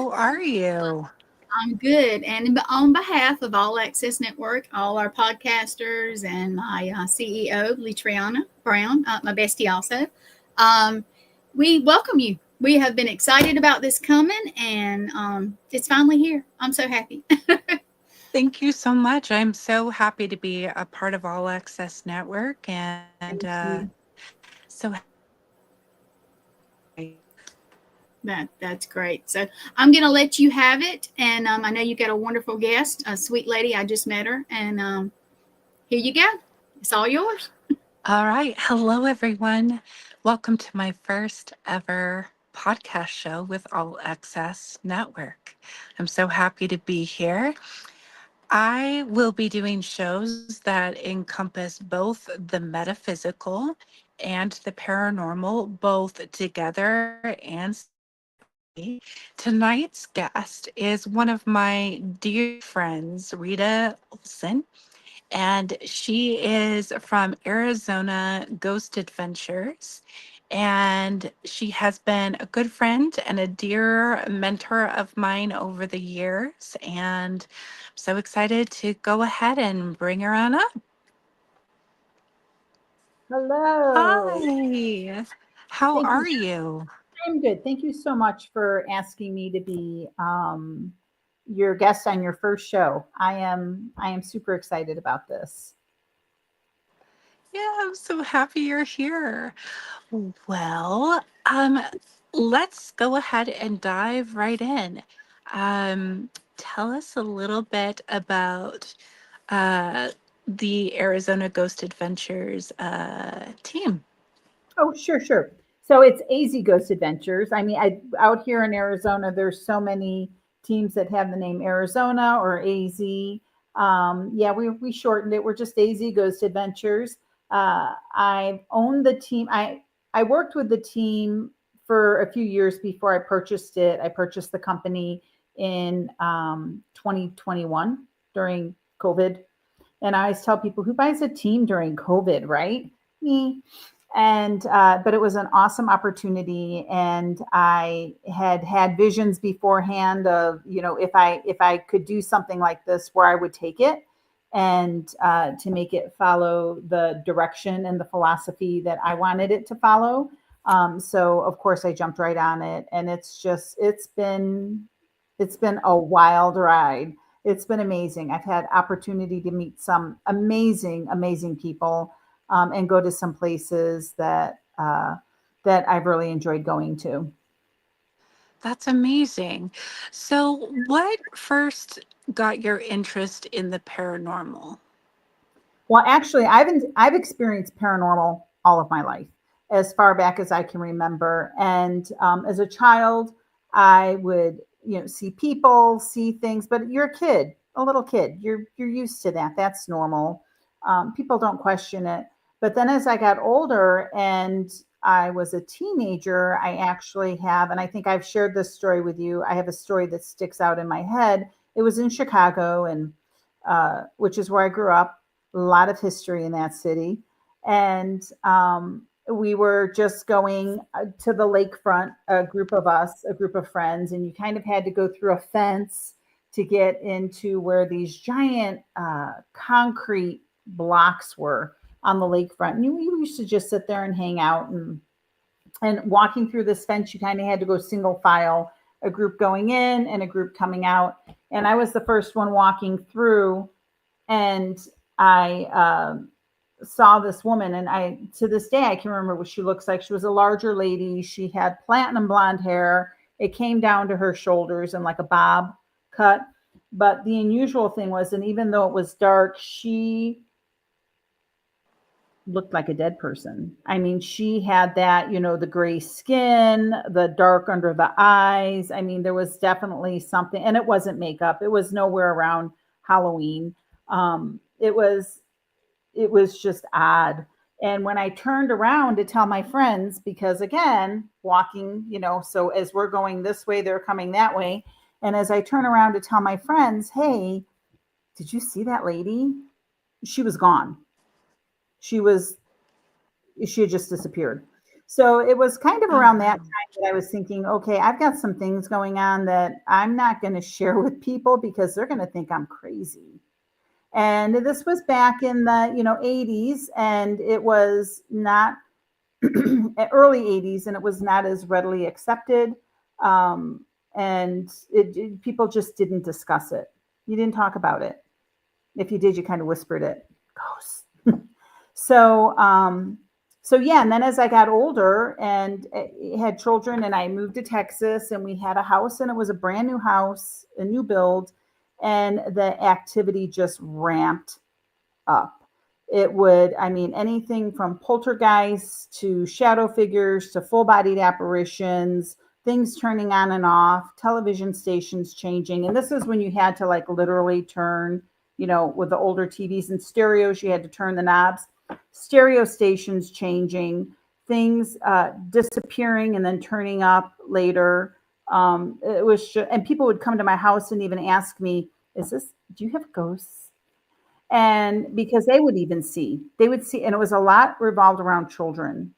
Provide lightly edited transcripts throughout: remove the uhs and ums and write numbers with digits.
How are you? I'm good. And on behalf of All Access Network, all our podcasters, and my CEO, Litriana Brown, my bestie also, um, we welcome you. We have been excited about this coming, and it's finally here. I'm so happy. Thank you so much. I'm so happy to be a part of All Access Network and Thank you. so happy. That's great. So I'm going to let you have it. And I know you got a wonderful guest, a sweet lady. I just met her. And here you go. It's all yours. All right. Hello, everyone. Welcome to my first ever podcast show with All Access Network. I'm so happy to be here. I will be doing shows that encompass both the metaphysical and the paranormal, both together and separately. Tonight's guest is one of my dear friends, Rita Olsen, and she is from Arizona Ghost Adventures. And she has been a good friend and a dear mentor of mine over the years. And I'm so excited to go ahead and bring her on up. Hello. Hi, how Thank you. are you? I'm good. Thank you so much for asking me to be your guest on your first show. I am super excited about this. Yeah, I'm so happy you're here. Well, let's go ahead and dive right in. Tell us a little bit about uh, the Arizona Ghost Adventures team. Oh, sure, sure. So it's AZ Ghost Adventures. I mean, I out here in Arizona, there's so many teams that have the name Arizona or AZ. Yeah, we shortened it. We're just AZ Ghost Adventures. I've owned the team. I worked with the team for a few years before I purchased it. I purchased the company in 2021 during COVID. And I always tell people, who buys a team during COVID, right? Me. And but it was an awesome opportunity, and I had visions beforehand of, if I could do something like this, where I would take it, and to make it follow the direction and the philosophy that I wanted it to follow. So of course I jumped right on it, and it's been a wild ride. It's been amazing. I've had opportunity to meet some amazing people, and go to some places that I've really enjoyed going to. That's amazing. So, what first got your interest in the paranormal? Well, actually, I've experienced paranormal all of my life, as far back as I can remember. And as a child, I would, see people, see things. But you're a kid, a little kid. You're used to that. That's normal. People don't question it. But then as I got older and I was a teenager, I actually have, and I think I've shared this story with you. I have a story that sticks out in my head. It was in Chicago, and which is where I grew up. A lot of history in that city. And we were just going to the lakefront, a group of us, a group of friends, and you kind of had to go through a fence to get into where these giant concrete blocks were on the lakefront. And we used to just sit there and hang out, and walking through this fence, you kind of had to go single file, a group going in and a group coming out. And I was the first one walking through, and I saw this woman, and I, to this day, I can remember what she looks like. She was a larger lady. She had platinum blonde hair. It came down to her shoulders and like a bob cut. But the unusual thing was, and even though it was dark, she looked like a dead person. I mean, she had that, the gray skin, the dark under the eyes. I mean, there was definitely something, and it wasn't makeup. It was nowhere around Halloween. It was just odd. And when I turned around to tell my friends, because again, walking, so as we're going this way, they're coming that way. And as I turn around to tell my friends, hey, did you see that lady? She was gone. She was she had just disappeared. So it was kind of Oh, around that wow. time that I was thinking, okay, I've got some things going on that I'm not going to share with people because they're going to think I'm crazy. And this was back in the 80s, and it was not early 80s, and it was not as readily accepted. Um, and people just didn't discuss it. You didn't talk about it. If you did, you kind of whispered it. Ghosts. So, so yeah, and then as I got older and had children, and I moved to Texas, and we had a house, and it was a brand new house, a new build, and the activity just ramped up. It would, I mean, anything from poltergeists to shadow figures to full bodied apparitions, things turning on and off, television stations changing. And this is when you had to like literally turn, with the older TVs and stereos, you had to turn the knobs, stereo stations changing, things disappearing and then turning up later. It was, and people would come to my house and even ask me, do you have ghosts? And because they would see, and it was a lot revolved around children.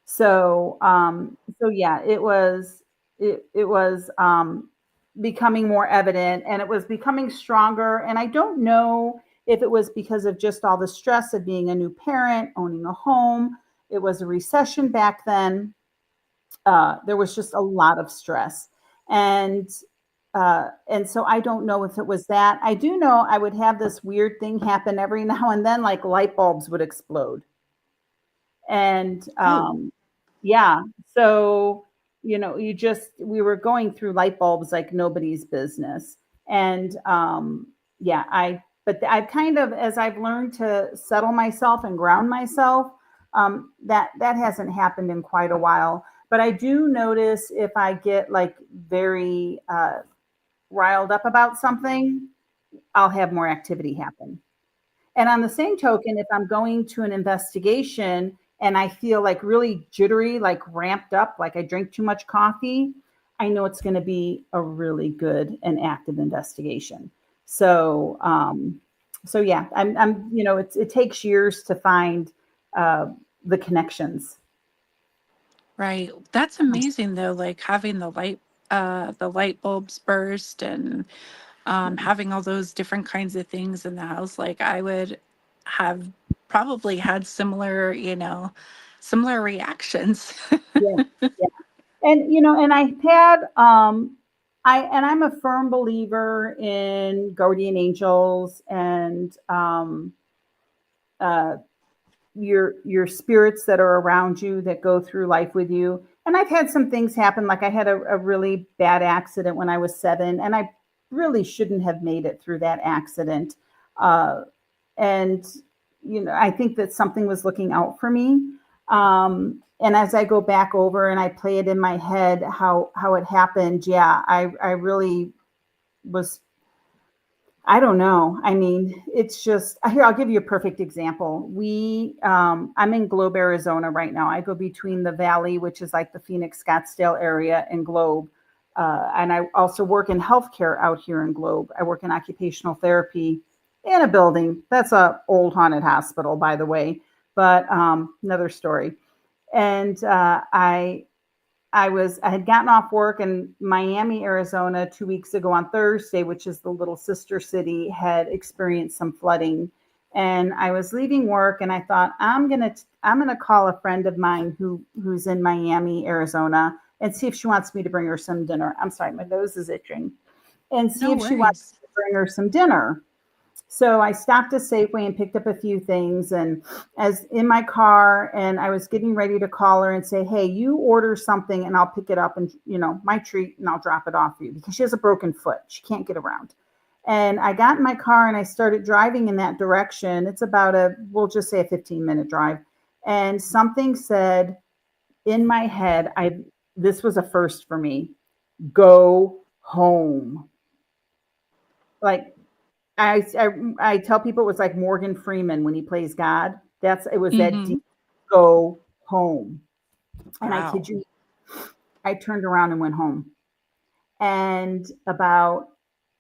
So, so yeah, it was becoming more evident, and it was becoming stronger. And I don't know if it was because of just all the stress of being a new parent, owning a home. It was a recession back then. There was just a lot of stress, and and so I don't know if it was that. I do know I would have this weird thing happen every now and then, like light bulbs would explode. And Oh, yeah, so we were going through light bulbs like nobody's business. And yeah, but I've kind of, as I've learned to settle myself and ground myself, that hasn't happened in quite a while. But I do notice if I get like very riled up about something, I'll have more activity happen. And on the same token, if I'm going to an investigation and I feel like really jittery, like ramped up, like I drink too much coffee, I know it's going to be a really good and active investigation. So, so yeah, it takes years to find uh, the connections. right. That's amazing though, like having the light bulbs burst and having all those different kinds of things in the house. Like I would have probably had similar, similar reactions. Yeah, yeah. And and I've had I'm a firm believer in guardian angels and uh your spirits that are around you that go through life with you. And I've had some things happen, like I had a really bad accident when I was 7, and I really shouldn't have made it through that accident. Uh and I think that something was looking out for me. And as I go back over and I play it in my head how it happened, yeah, I really was. I don't know. I mean, it's just here. I'll give you a perfect example. I'm in Globe, Arizona right now. I go between the Valley, which is like the Phoenix, Scottsdale area, and Globe. And I also work in healthcare out here in Globe. I work in occupational therapy in a building that's a old haunted hospital, by the way. But another story. And I had gotten off work in Miami, Arizona 2 weeks ago on Thursday, which is the little sister city, had experienced some flooding. And I was leaving work and I thought, I'm gonna call a friend of mine who's in Miami, Arizona, and see if she wants me to bring her some dinner. I'm sorry, my nose is itching. And see No if she wants worries. me to bring her some dinner. So I stopped at Safeway and picked up a few things, and as in my car, and I was getting ready to call her and say, "Hey, you order something and I'll pick it up, and my treat, and I'll drop it off for you," because she has a broken foot. She can't get around. And I got in my car and I started driving in that direction. It's about we'll just say a 15-minute drive. And something said in my head, this was a first for me. Go home. Like I tell people it was like Morgan Freeman when he plays God. It was that Hmm. deep go home. And I kid Wow. you, I turned around and went home. And about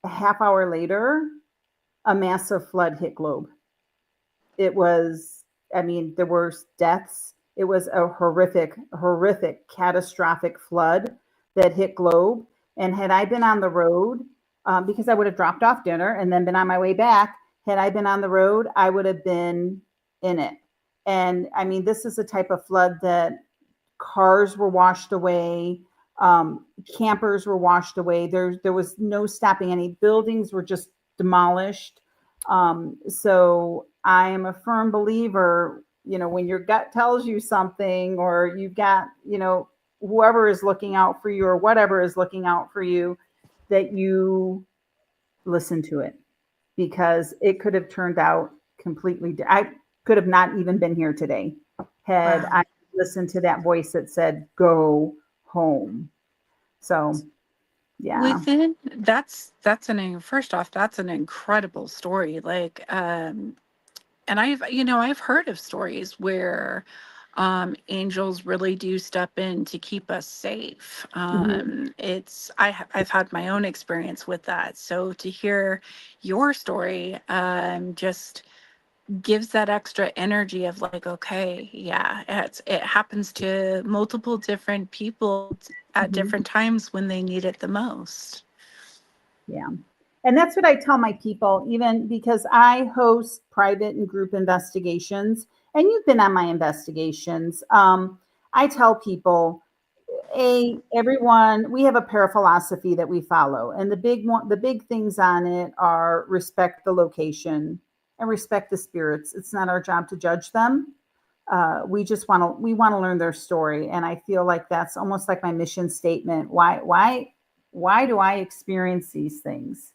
a half hour later, a massive flood hit Globe. It was, I mean, there were deaths. It was a horrific, catastrophic flood that hit Globe. And had I been on the road, because I would have dropped off dinner and then been on my way back, had I been on the road, I would have been in it. And I mean, this is a type of flood that cars were washed away, campers were washed away. There was no stopping. Any buildings were just demolished. So I am a firm believer, when your gut tells you something, or you've got, whoever is looking out for you or whatever is looking out for you, that you listen to it, because it could have turned out completely. I could have not even been here today had Wow. I listened to that voice that said, go home. So, yeah. Within first off, that's an incredible story. Like, and I've heard of stories where angels really do step in to keep us safe. Mhm. I've had my own experience with that. So to hear your story, just gives that extra energy of like, okay, yeah, it happens to multiple different people at Mhm. different times when they need it the most. Yeah. And that's what I tell my people, even because I host private and group investigations, and you've been on my investigations. I tell people, everyone, we have a paraphilosophy that we follow, and the big things on it are respect the location and respect the spirits. It's not our job to judge them. We want to learn their story, and I feel like that's almost like my mission statement. Why do I experience these things?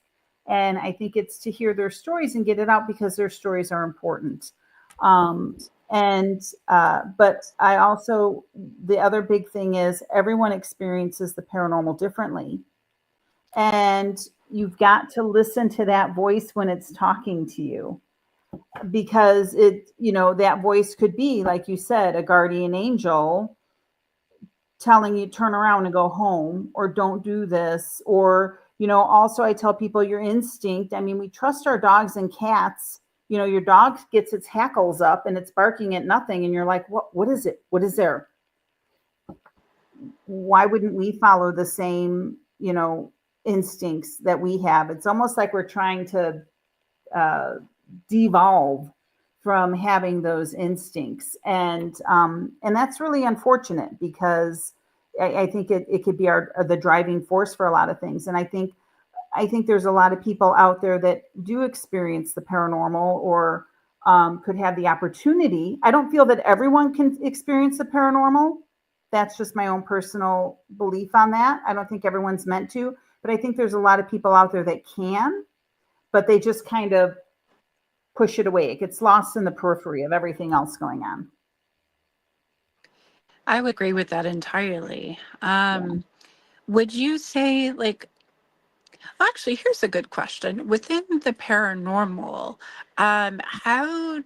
And I think it's to hear their stories and get it out, because their stories are important. And but I also, the other big thing is, everyone experiences the paranormal differently, and you've got to listen to that voice when it's talking to you, because that voice could be, like you said, a guardian angel telling you turn around and go home, or don't do this. Or also, I tell people, your instinct, I mean, we trust our dogs and cats. Your dog gets its hackles up and it's barking at nothing, and you're like, what is it, what is there? Why wouldn't we follow the same instincts that we have? It's almost like we're trying to uh, devolve from having those instincts, and that's really unfortunate, because I think it could be the driving force for a lot of things. And I think there's a lot of people out there that do experience the paranormal, or could have the opportunity. I don't feel that everyone can experience the paranormal. That's just my own personal belief on that. I don't think everyone's meant to, but I think there's a lot of people out there that can, but they just kind of push it away. It gets lost in the periphery of everything else going on. I would agree with that entirely. Yeah. Would you say, like, actually, here's a good question. Within the paranormal, how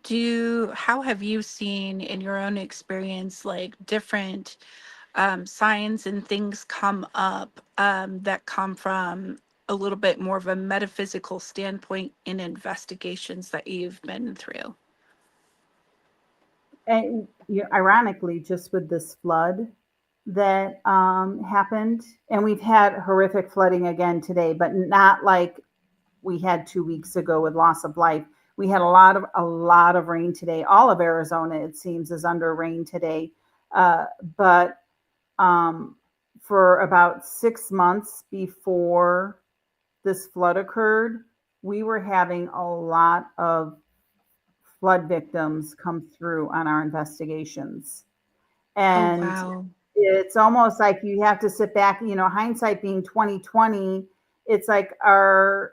have you seen in your own experience, like, different signs and things come up that come from a little bit more of a metaphysical standpoint in investigations that you've been through? And ironically, just with this flood that happened, and we've had horrific flooding again today, but not like we had 2 weeks ago with loss of life. We had a lot of rain today. All of Arizona, it seems, is under rain today. But for about 6 months before this flood occurred, we were having a lot of flood victims come through on our investigations. Oh, And wow. it's almost like you have to sit back, hindsight being 2020. It's like, were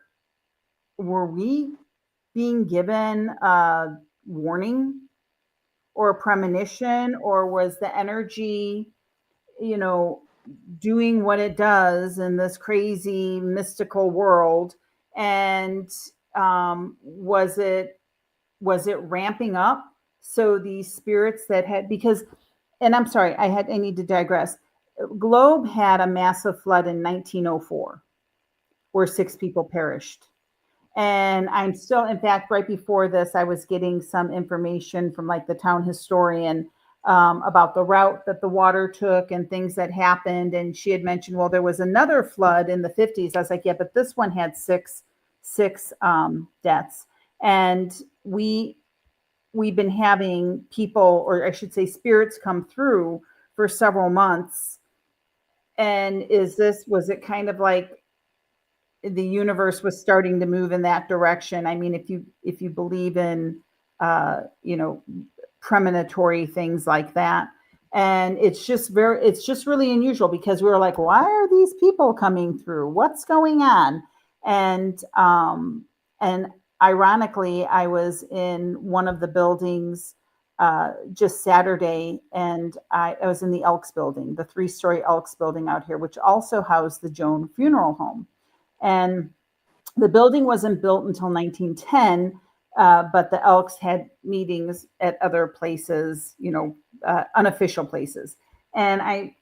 we being given a warning or a premonition, or was the energy, you know, doing what it does in this crazy mystical world? And was it ramping up? So these spirits that had, because, and I'm sorry, I need to digress. Globe had a massive flood in 1904 where 6 people perished. And I'm still, in fact, right before this, I was getting some information from like the town historian. about the route that the water took and things that happened. And she had mentioned, well, there was another flood in the 50s. I was like, yeah, but this one had six deaths. And we've been having people, or I should say spirits, come through for several months. And was it kind of like the universe was starting to move in that direction? I mean, if you believe in, premonitory things like that. And it's just really unusual, because we were like, why are these people coming through? What's going on? And ironically, I was in one of the buildings just Saturday, and I was in the Elks building, the 3-story Elks building out here, which also housed the Joan Funeral Home. And the building wasn't built until 1910, but the Elks had meetings at other places, unofficial places. And I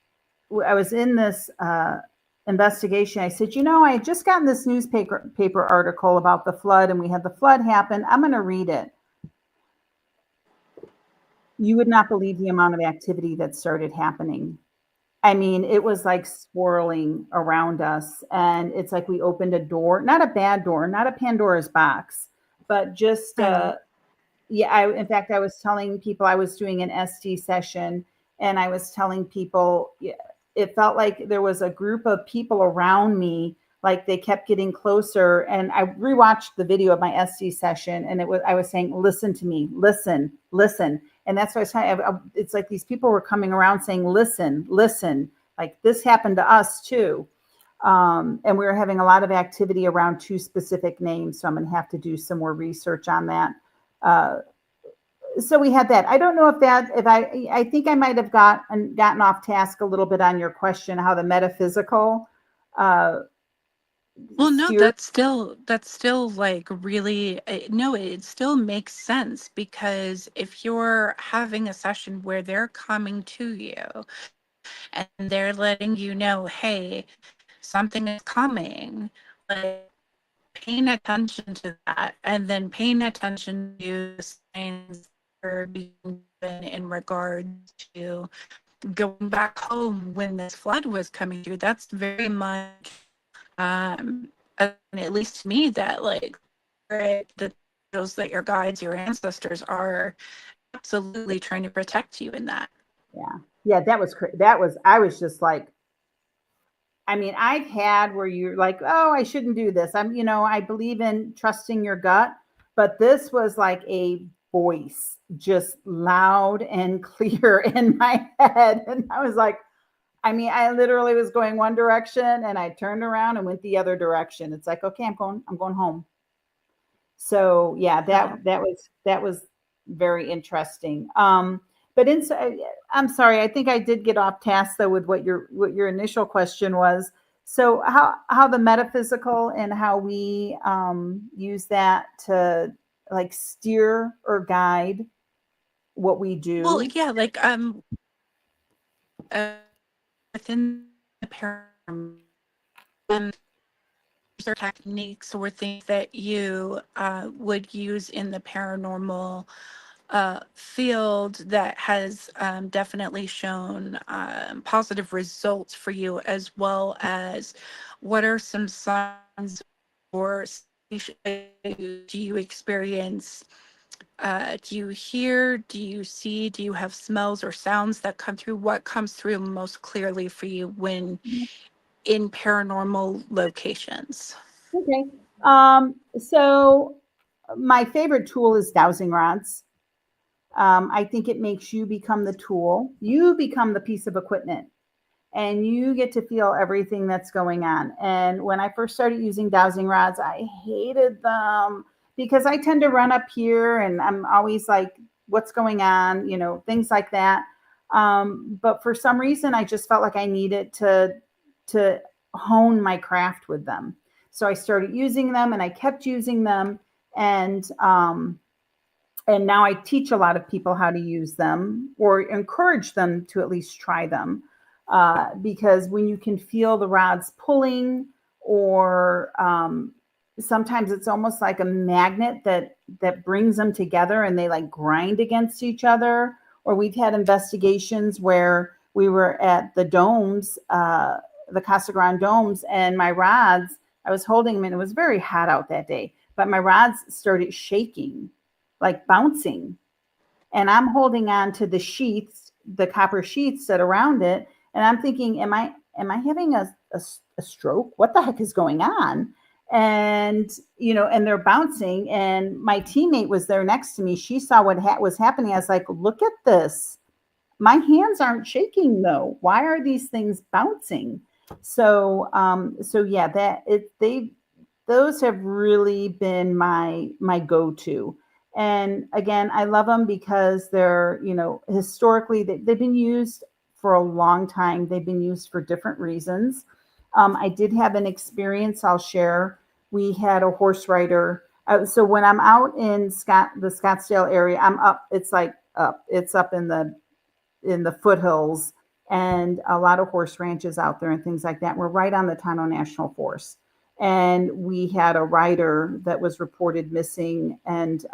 was in this investigation. I said, I had just gotten this newspaper article about the flood, and we had the flood happen. I'm going to read it. You would not believe the amount of activity that started happening. I mean, it was like swirling around us. And it's like we opened a door, not a bad door, not a Pandora's box, but just, in fact, I was telling people, I was doing an SD session, and I was telling people, it felt like there was a group of people around me, like they kept getting closer. And I rewatched the video of my SD session, and I was saying, listen to me, listen. And that's why it's like these people were coming around saying, listen, like this happened to us too. And we were having a lot of activity around 2 specific names. So I'm going to have to do some more research on that. So we had that. I don't know I think I might have gotten off task a little bit on your question, how the metaphysical, well, no, that's still like really, no, it still makes sense, because if you're having a session where they're coming to you and they're letting you know, hey, something is coming, like paying attention to that, and then paying attention to the signs that are being given in regards to going back home when this flood was coming through, that's very much at least to me, that like the those that your guides, your ancestors are absolutely trying to protect you in that. Yeah, I was just like, I mean, I've had where you're like, oh, I shouldn't do this. I believe in trusting your gut, but this was like a voice, just loud and clear in my head. And I was like, I literally was going one direction, and I turned around and went the other direction. It's like, okay, I'm going home. So yeah, that was very interesting. But I'm sorry, I think I did get off task though with what your initial question was. So how the metaphysical and how we use that to like steer or guide what we do. Well, yeah, like within the paranormal, or techniques or things that you would use in the paranormal field that has definitely shown positive results for you, as well as what are some signs or do you experience, do you hear, do you see, do you have smells or sounds that come through? What comes through most clearly for you when in paranormal locations? Okay. So my favorite tool is dowsing rods. I think it makes you become the tool. You become the piece of equipment, and you get to feel everything that's going on. And when I first started using dowsing rods, I hated them because I tend to run up here and I'm always like, what's going on? Things like that. But for some reason, I just felt like I needed to hone my craft with them. So I started using them, and I kept using them. And now I teach a lot of people how to use them, or encourage them to at least try them. Because when you can feel the rods pulling, or sometimes it's almost like a magnet that brings them together, and they like grind against each other, or we've had investigations where we were at the domes, the Casa Grande domes, and my rods, I was holding them, and it was very hot out that day, but my rods started shaking, like bouncing. And I'm holding on to the sheaths, the copper sheaths that are around it. And I'm thinking, am I having a stroke? What the heck is going on? And, and they're bouncing. And my teammate was there next to me. She saw what was happening. I was like, look at this. My hands aren't shaking though. Why are these things bouncing? So yeah, those have really been my go-to. And again, I love them because they're, historically they've been used for a long time. They've been used for different reasons. I did have an experience I'll share. We had a horse rider. So when I'm out in the Scottsdale area, I'm up. It's like up. It's up in the foothills, and a lot of horse ranches out there and things like that. We're right on the Tonto National Forest. And we had a rider that was reported missing, and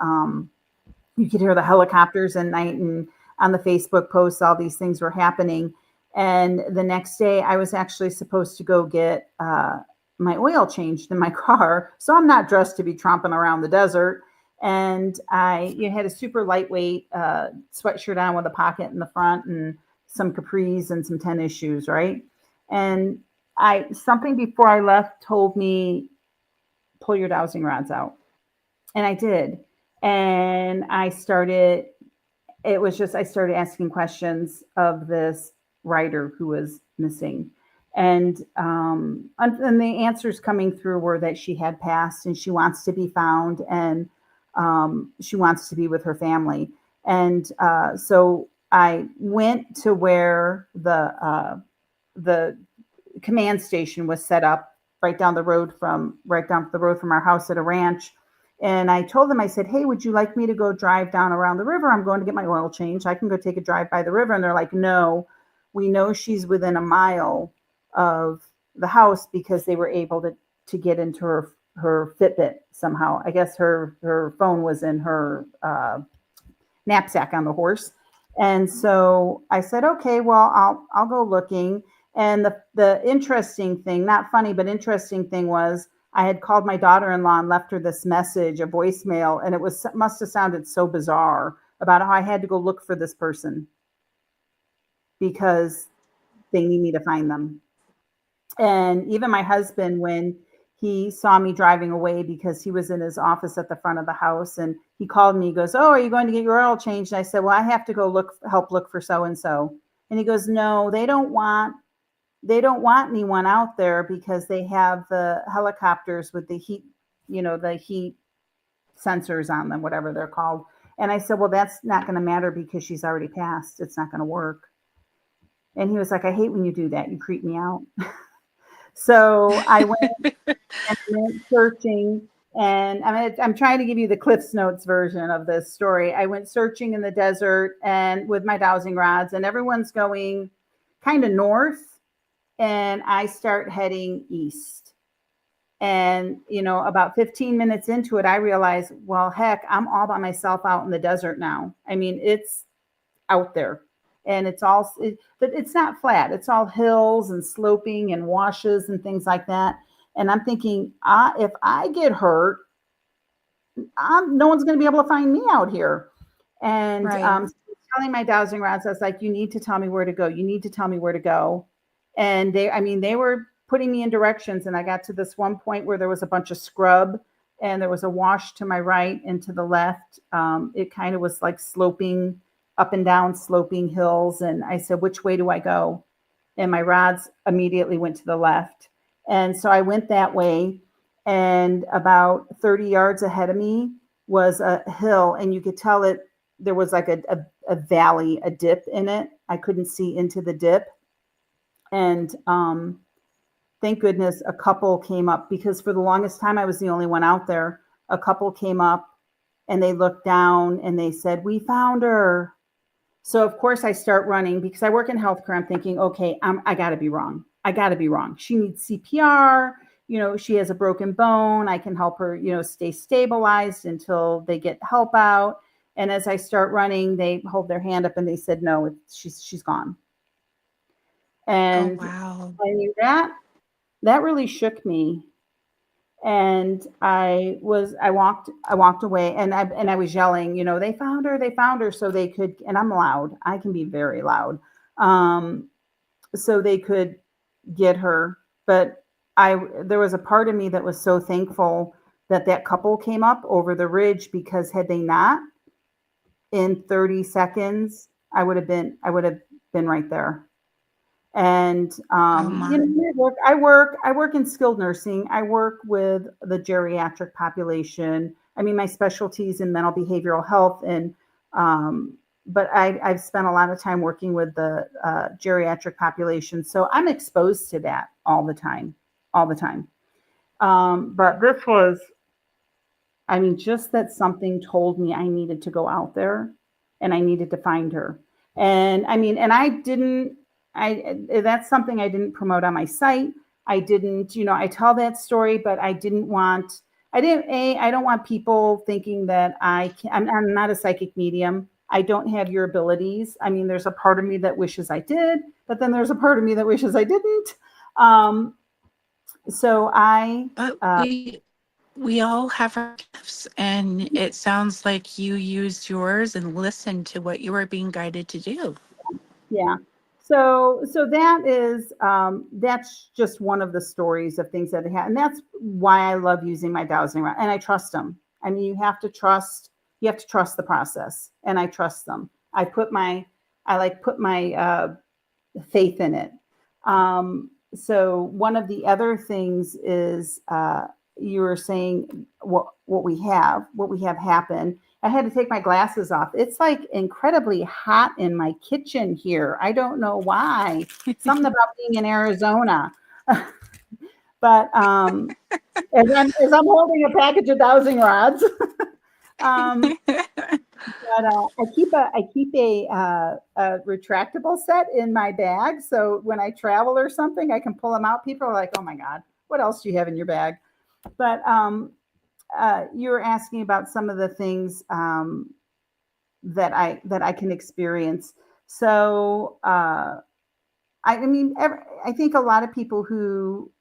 you could hear the helicopters at night, and on the Facebook posts, all these things were happening. And the next day, I was actually supposed to go get my oil changed in my car. So I'm not dressed to be tromping around the desert. And I had a super lightweight sweatshirt on with a pocket in the front and some capris and some tennis shoes, right? And something before I left told me, pull your dowsing rods out. And I did. And I started asking questions of this writer who was missing. And the answers coming through were that she had passed and she wants to be found, and she wants to be with her family. And so I went to where the command station was set up right down the road from our house at a ranch. And I told them, I said, hey, would you like me to go drive down around the river? I'm going to get my oil changed. I can go take a drive by the river. And they're like, no, we know she's within a mile of the house, because they were able to get into her Fitbit somehow. I guess her phone was in her knapsack on the horse. And so I said, okay, well, I'll go looking. And the interesting thing, not funny, but interesting thing was, I had called my daughter-in-law and left her this message, a voicemail, and it must have sounded so bizarre about how I had to go look for this person because they need me to find them. And even my husband, when he saw me driving away, because he was in his office at the front of the house, and he called me, he goes, oh, are you going to get your oil changed? And I said, well, I have to go help look for so-and-so. And he goes, no, they don't want anyone out there, because they have the helicopters with the heat, the heat sensors on them, whatever they're called. And I said, well, that's not going to matter because she's already passed. It's not going to work. And he was like, I hate when you do that. You creep me out. So I went searching, and I'm trying to give you the Cliff's Notes version of this story. I went searching in the desert and with my dowsing rods, and everyone's going kind of north, and I start heading east. And, about 15 minutes into it, I realized, well, heck, I'm all by myself out in the desert now. I mean, it's out there. And but it's not flat. It's all hills and sloping and washes and things like that. And I'm thinking, if I get hurt, no one's going to be able to find me out here. And right. Telling my dowsing rods, I was like, you need to tell me where to go. You need to tell me where to go. And they were putting me in directions. And I got to this one point where there was a bunch of scrub, and there was a wash to my right and to the left. It kind of was like sloping up and down, sloping hills. And I said, which way do I go? And my rods immediately went to the left. And so I went that way. And about 30 yards ahead of me was a hill. And you could tell there was like a valley, a dip in it. I couldn't see into the dip. And thank goodness a couple came up, because for the longest time I was the only one out there. A couple came up, and they looked down, and they said, we found her. So of course I start running, because I work in healthcare. I'm thinking, okay, I gotta be wrong. She needs CPR. She has a broken bone. I can help her, stay stabilized until they get help out. And as I start running, they hold their hand up and they said, no, she's gone. Oh, And wow. I mean, that really shook me. And I walked away, and I was yelling, they found her, so they could, and I'm loud. I can be very loud. Um, so they could get her. But there was a part of me that was so thankful that couple came up over the ridge, because had they not, in 30 seconds, I would have been right there. And Oh, my. I work in skilled nursing. I work with the geriatric population. I mean, my specialty is in mental behavioral health, and but I've spent a lot of time working with the geriatric population, so I'm exposed to that all the time, all the time. But this was, I mean, just that something told me I needed to go out there and I needed to find her. And I mean, and I didn't, that's something I didn't promote on my site. I didn't, I tell that story, but I don't want people thinking that I'm not a psychic medium. I don't have your abilities. I mean, there's a part of me that wishes I did, but then there's a part of me that wishes I didn't. Um, so But we all have our gifts, and it sounds like you used yours and listened to what you were being guided to do. Yeah. So that's just one of the stories of things that happen. And that's why I love using my dowsing rod, and I trust them. I mean, you have to trust the process, and I trust them. I put my faith in it. So one of the other things is, you were saying what we have happen. I had to take my glasses off. It's like incredibly hot in my kitchen here. I don't know why. Something about being in Arizona. But as I'm holding a package of dowsing rods, um, but I keep a retractable set in my bag, so when I travel or something, I can pull them out. People are like, "Oh my God, what else do you have in your bag?" But you were asking about some of the things, that I can experience. So I mean, I think a lot of people who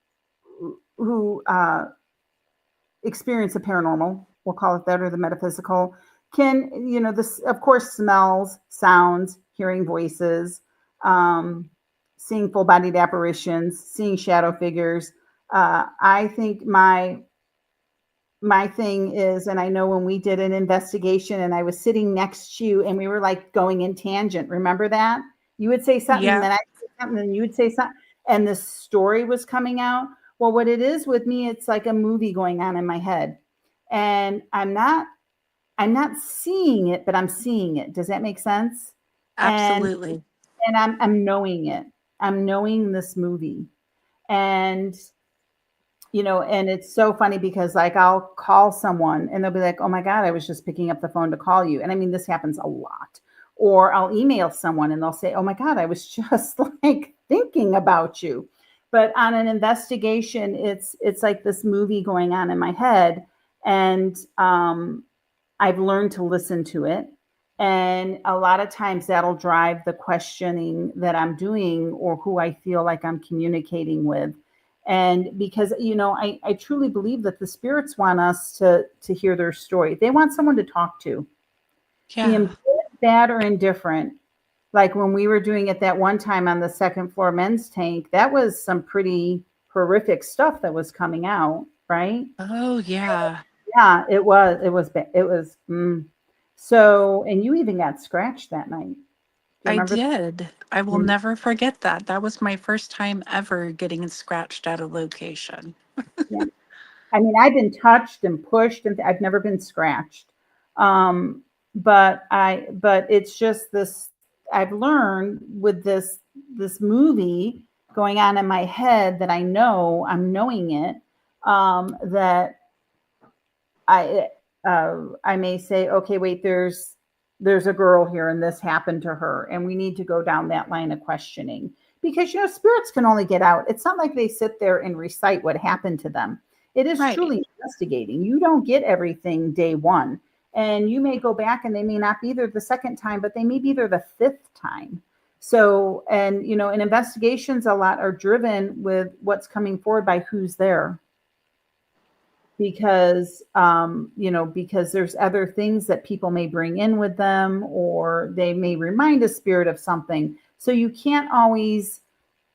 experience the paranormal, we'll call it that, or the metaphysical, can, this, of course, smells, sounds, hearing voices, um, seeing full bodied apparitions, seeing shadow figures. I think my thing is, and I know when we did an investigation and I was sitting next to you and we were like going in tangent, remember that? You would say something, Yeah, then I say something, and you would say something, and the story was coming out. Well, what it is with me, it's like a movie going on in my head. And I'm not seeing it, but I'm seeing it. Does that make sense? And absolutely. and I'm knowing it. I'm knowing this movie. And and it's so funny because, like, I'll call someone and they'll be like, "Oh my God, I was just picking up the phone to call you." And I mean, this happens a lot. Or I'll email someone and they'll say, "Oh my God, I was just like thinking about you." But on an investigation, it's like this movie going on in my head. And I've learned to listen to it. And a lot of times that'll drive the questioning that I'm doing, or who I feel like I'm communicating with. And because, I truly believe that the spirits want us to hear their story. They want someone to talk to, being Yeah. good, bad, or indifferent. Like when we were doing it that one time on the second floor men's tank, that was some pretty horrific stuff that was coming out, right? Oh, yeah. Yeah, it was. So, and you even got scratched that night. Do you I remember? did. I will Mhm. never forget that. That was my first time ever getting scratched at a location. Yeah. I mean, I've been touched and pushed, and I've never been scratched. But it's just this. I've learned with this movie going on in my head that I'm knowing it. That I may say, okay, wait, there's a girl here and this happened to her, and we need to go down that line of questioning, because spirits can only get out. It's not like they sit there and recite what happened to them. It is Right. truly investigating. You don't get everything day one. And you may go back and they may not be there the second time, but they may be there the fifth time. So, and in investigations, a lot are driven with what's coming forward by who's there, because because there's other things that people may bring in with them, or they may remind a spirit of something. So you can't always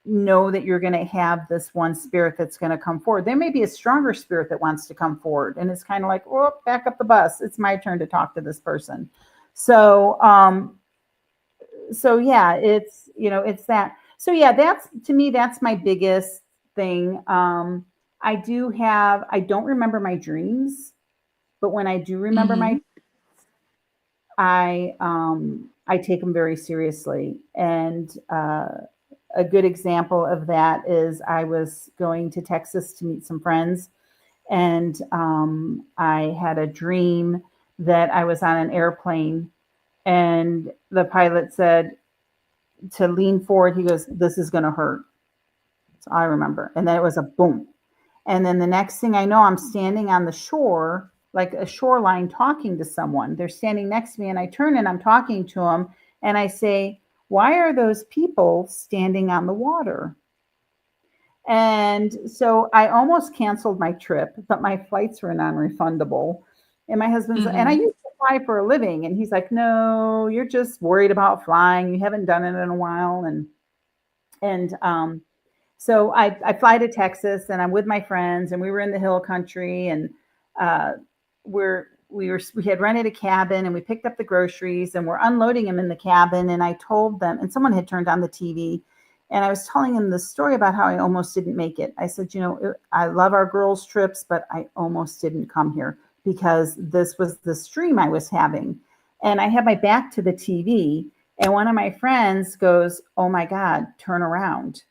know that you're going to have this one spirit that's going to come forward. There may be a stronger spirit that wants to come forward, and it's kind of like, oh, back up the bus, it's my turn to talk to this person. So yeah, it's that. So yeah, that's, to me, that's my biggest thing. I don't remember my dreams, but when I do remember Mm-hmm. I take them very seriously. And a good example of that is I was going to Texas to meet some friends, and I had a dream that I was on an airplane, and the pilot said to lean forward. He goes, "This is going to hurt." So I remember. And then it was a boom. And then the next thing I know, I'm standing on the shore, like a shoreline, talking to someone. They're standing next to me, and I turn and I'm talking to them. And I say, "Why are those people standing on the water?" And so I almost canceled my trip, but my flights were non-refundable. And my husband's, and I Mm-hmm. used to fly for a living. And he's like, "No, you're just worried about flying. You haven't done it in a while." And so I fly to Texas, and I'm with my friends, and we were in the hill country, and uh, we had rented a cabin, and we picked up the groceries, and we're unloading them in the cabin. And I told them, and someone had turned on the TV, and I was telling them the story about how I almost didn't make it. I said, I love our girls' trips, but I almost didn't come here because this was the stream I was having. And I had my back to the TV, and one of my friends goes, "Oh my God, turn around."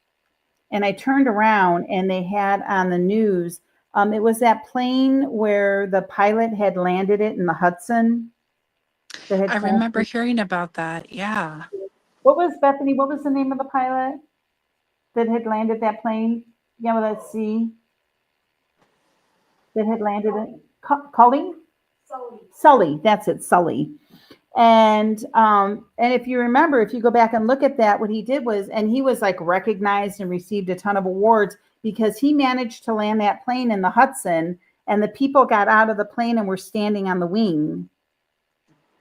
And I turned around, and they had on the news, it was that plane where the pilot had landed it in the Hudson that had I remember crashed. hearing about that. Yeah. Bethany, what was the name of the pilot that had landed that plane? Yeah, well, let's see. That had landed it. Cully? Sully. That's it, Sully. And if you remember, if you go back and look at that, what he did was, and he was like recognized and received a ton of awards because he managed to land that plane in the Hudson, and the people got out of the plane and were standing on the wing,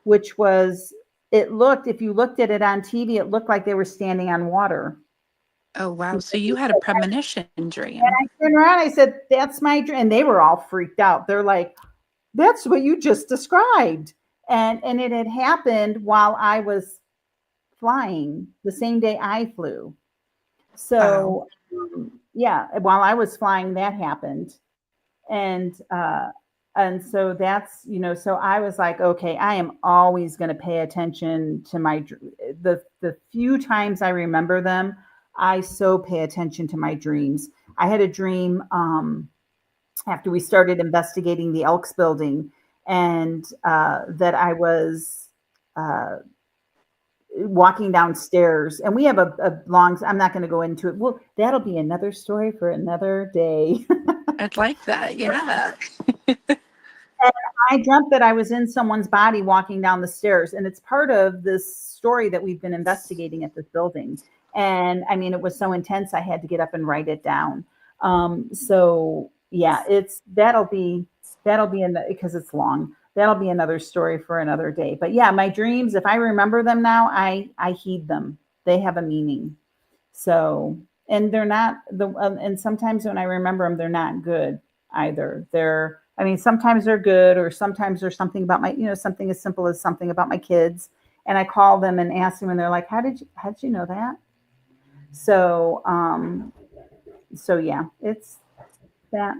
which was, if you looked at it on TV, it looked like they were standing on water. Oh, wow. So you had a premonition And dream. I turned around, I said, "That's my dream." And they were all freaked out. They're like, "That's what you just described." And it had happened while I was flying, the same day I flew. Wow. So yeah, while I was flying, that happened. And and so that's, so I was like, okay, I am always going to pay attention to the few times I remember them. I so pay attention to my dreams. I had a dream after we started investigating the Elks building, and that I was uh, walking downstairs, and we have a long, I'm not going to go into it. Well, that'll be another story for another day. I'd like that. Yeah. I dreamt that I was in someone's body walking down the stairs, and it's part of this story that we've been investigating at this building. And I mean, it was so intense, I had to get up and write it down. So yeah, that'll be in because it's long. That'll be another story for another day. But yeah, my dreams, if I remember them now, I heed them. They have a meaning. So, and they're not and sometimes when I remember them, they're not good either. I mean, sometimes they're good, or sometimes there's something about something as simple as something about my kids. And I call them and ask them, and they're like, how did you know that? So, so yeah, it's that.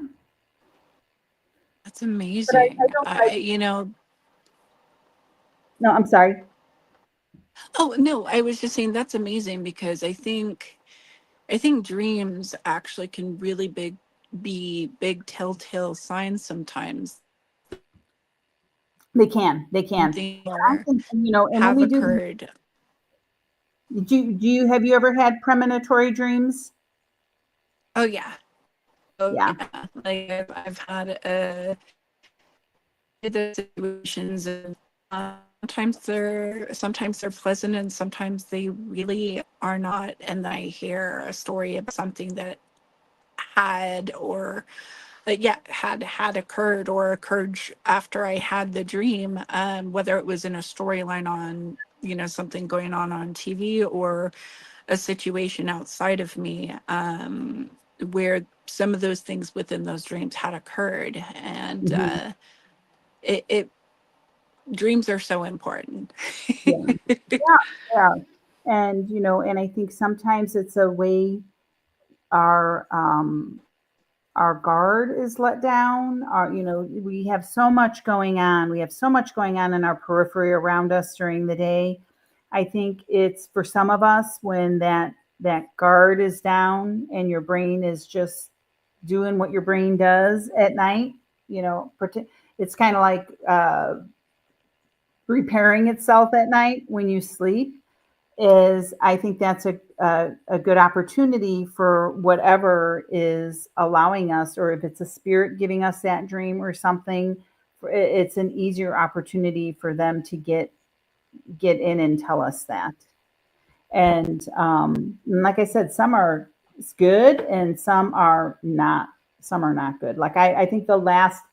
That's But I amazing. don't like, I. no, I'm sorry. Oh, no, I was just saying that's amazing because I think dreams actually can really be big telltale signs sometimes. They can. Something I'm or thinking, and when have we do, occurred. have you ever had premonitory dreams? Oh yeah. Oh Yeah. yeah. Like I've had a the situations, and sometimes they're pleasant, and sometimes they really are not. And then I hear a story about something that had or had occurred or occurred after I had the dream, whether it was in a storyline on, something going on TV, or a situation outside of me, where some of those things within those dreams had occurred. And Mhm. it dreams are so important. Yeah. Yeah. Yeah. And, and I think sometimes it's a way our, our guard is let down. We have so much going on. We have so much going on in our periphery around us during the day. I think it's for some of us when that guard is down and your brain is just doing what your brain does at night. It's kind of like repairing itself at night when you sleep. Is I think that's a good opportunity for whatever is allowing us, or if it's a spirit giving us that dream or something, it's an easier opportunity for them to get in and tell us that. And like I said, some are good and some are not. Some are not good. Like I think the last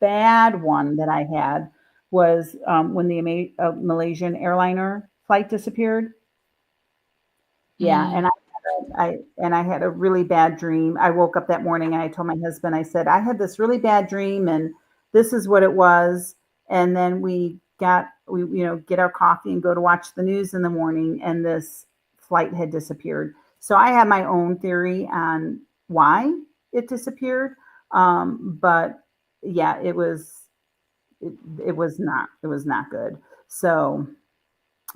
bad one that I had was when the Malaysian airliner flight disappeared. Yeah, Mm. and I had a really bad dream. I woke up that morning and I told my husband, I said, I had this really bad dream and this is what it was. And then we get our coffee and go to watch the news in the morning, and this flight had disappeared. So I have my own theory on why it disappeared. But yeah, it was not good. So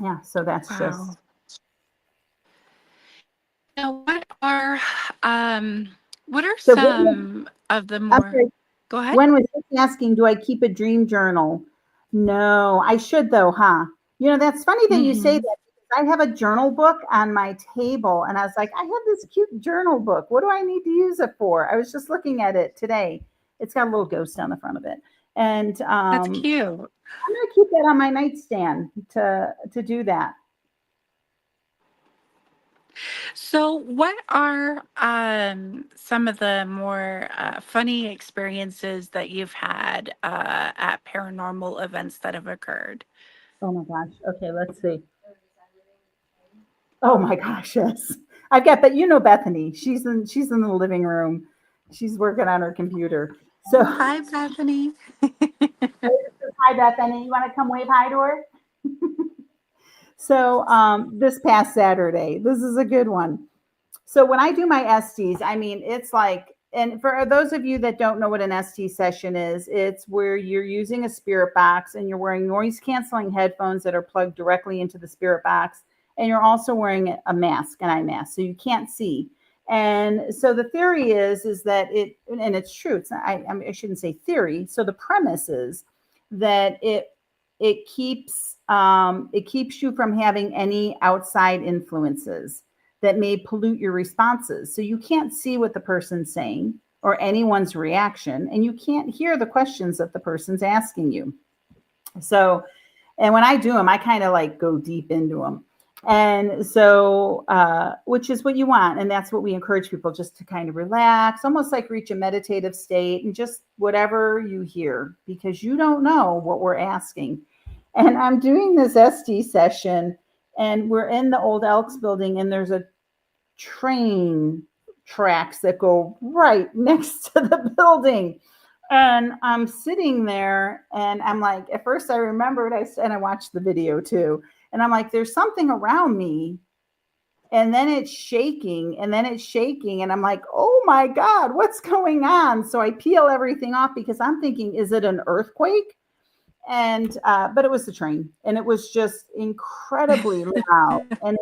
yeah, so that's Wow. just Now, what are so. some of the I'm more? sorry. Go ahead. Gwen was just asking, do I keep a dream journal? No, I should though, huh? That's funny that you say Hmm. that, because I have a journal book on my table and I was like, I have this cute journal book. What do I need to use it for? I was just looking at it today. It's got a little ghost on the front of it. And That's cute. I'm going to keep that on my nightstand to do that. So, what are some of the more funny experiences that you've had at paranormal events that have occurred? Oh my gosh. Okay, let's see. Oh my gosh, yes. I've got, but Bethany. She's in the living room. She's working on her computer. So Hi, Bethany. hi Bethany. You want to come wave hi to her? So this past Saturday, this is a good one. So when I do my STs, I mean, it's like, and for those of you that don't know what an ST session is, it's where you're using a spirit box and you're wearing noise canceling headphones that are plugged directly into the spirit box. And you're also wearing a mask, an eye mask, so you can't see. And so the theory is that and it's true. I shouldn't say theory. So the premise is that it keeps you from having any outside influences that may pollute your responses. So you can't see what the person's saying or anyone's reaction, and you can't hear the questions that the person's asking you. So, and when I do them, I kind of like go deep into them. And so, which is what you want. And that's what we encourage people, just to kind of relax, almost like reach a meditative state and just whatever you hear, because you don't know what we're asking. And I'm doing this ST session, and we're in the old Elks building, and there's a train tracks that go right next to the building. And I'm sitting there and I'm like, at first I remembered, and I watched the video too. And I'm like, there's something around me. And then it's shaking and then it's shaking. And I'm like, oh my God, what's going on? So I peel everything off because I'm thinking, is it an earthquake? And but it was the train, and it was just incredibly loud and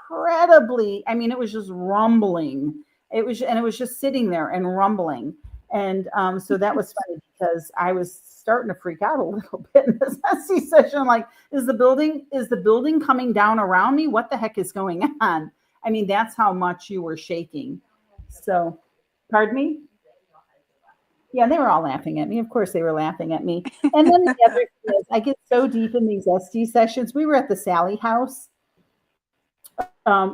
incredibly, I mean, it was just rumbling. And it was just sitting there and rumbling. And so that was funny because I was starting to freak out a little bit in this SC session. Like, is the building coming down around me? What the heck is going on? I mean, that's how much you were shaking. So, pardon me? Yeah, they were all laughing at me. Of course, they were laughing at me. And then the other thing is, I get so deep in these SD sessions. We were at the Sally House,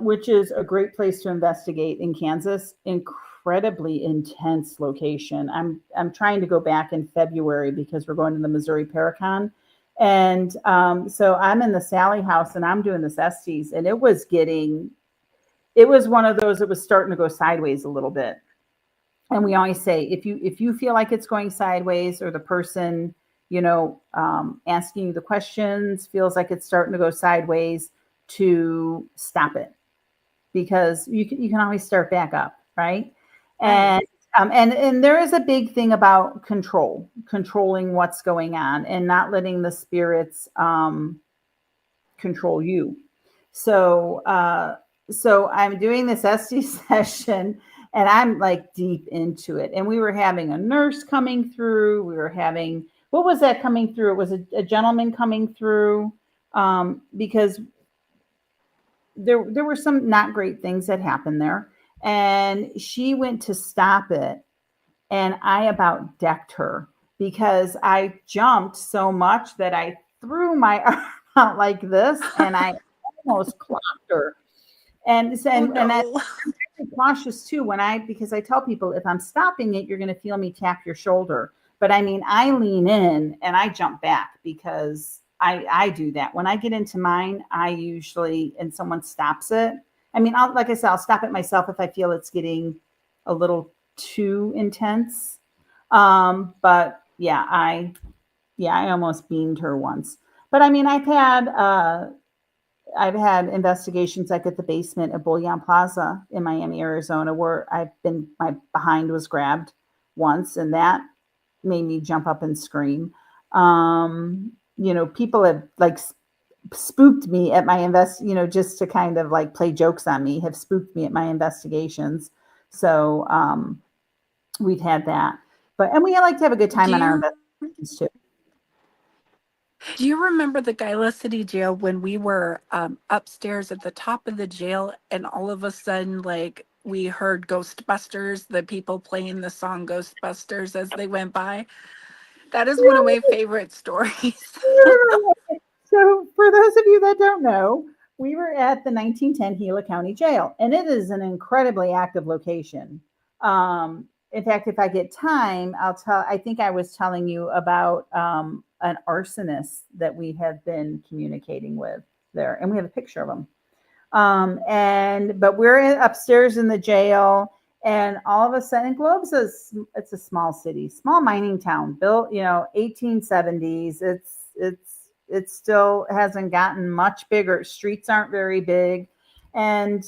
which is a great place to investigate in Kansas. Incredibly intense location. I'm trying to go back in February because we're going to the Missouri Paracon, and so I'm in the Sally House and I'm doing this Estes, and it was one of those that was starting to go sideways a little bit. And we always say, if you feel like it's going sideways, or the person, asking you the questions feels like it's starting to go sideways, to stop it, because you can always start back up, right? Right. And there is a big thing about controlling what's going on, and not letting the spirits control you. So so I'm doing this SD session, and I'm like deep into it. And we were having a nurse coming through. We were having, what was that coming through? It was a gentleman coming through, because there were some not great things that happened there. And she went to stop it, and I about decked her because I jumped so much that I threw my arm out like this, and I almost clocked her. Oh And I'm no. cautious too, because I tell people, if I'm stopping it, you're going to feel me tap your shoulder. But I mean, I lean in and I jump back, because I do that when I get into mine. I usually, and someone stops it. I mean, like I said, I'll stop it myself if I feel it's getting a little too intense. But yeah, I almost beamed her once. But I mean, I've had investigations like at the basement of Bullion Plaza in Miami, Arizona, where my behind was grabbed once, and that made me jump up and scream. People have like spooked me at my just to kind of like play jokes on me, have spooked me at my investigations. So we've had that, and we like to have a good Do time on our you investigations too. do you remember the Guyla City Jail when we were upstairs at the top of the jail, and all of a sudden, like, we heard Ghostbusters, the people playing the song Ghostbusters as they went by? That is one of my favorite stories. So, for those of you that don't know, we were at the 1910 Gila County Jail, and it is an incredibly active location. In fact, if I get time, I think I was telling you about an arsonist that we have been communicating with there, and we have a picture of him. But we're upstairs in the jail, and all of a sudden, it's a small city, small mining town, built 1870s. It still hasn't gotten much bigger. Streets aren't very big, and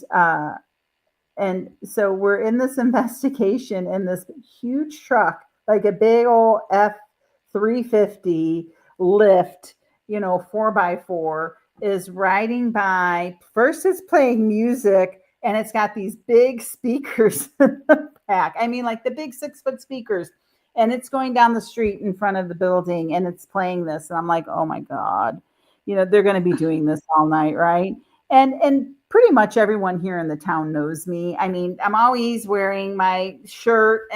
so we're in this investigation in this huge truck, like a big old F-350 lift, 4x4, is riding by. First, it's playing music, and it's got these big speakers in the back. I mean, like the big 6-foot speakers. And it's going down the street in front of the building, and it's playing this. And I'm like, oh my God, they're going to be doing this all night, right? And pretty much everyone here in the town knows me. I mean, I'm always wearing my shirt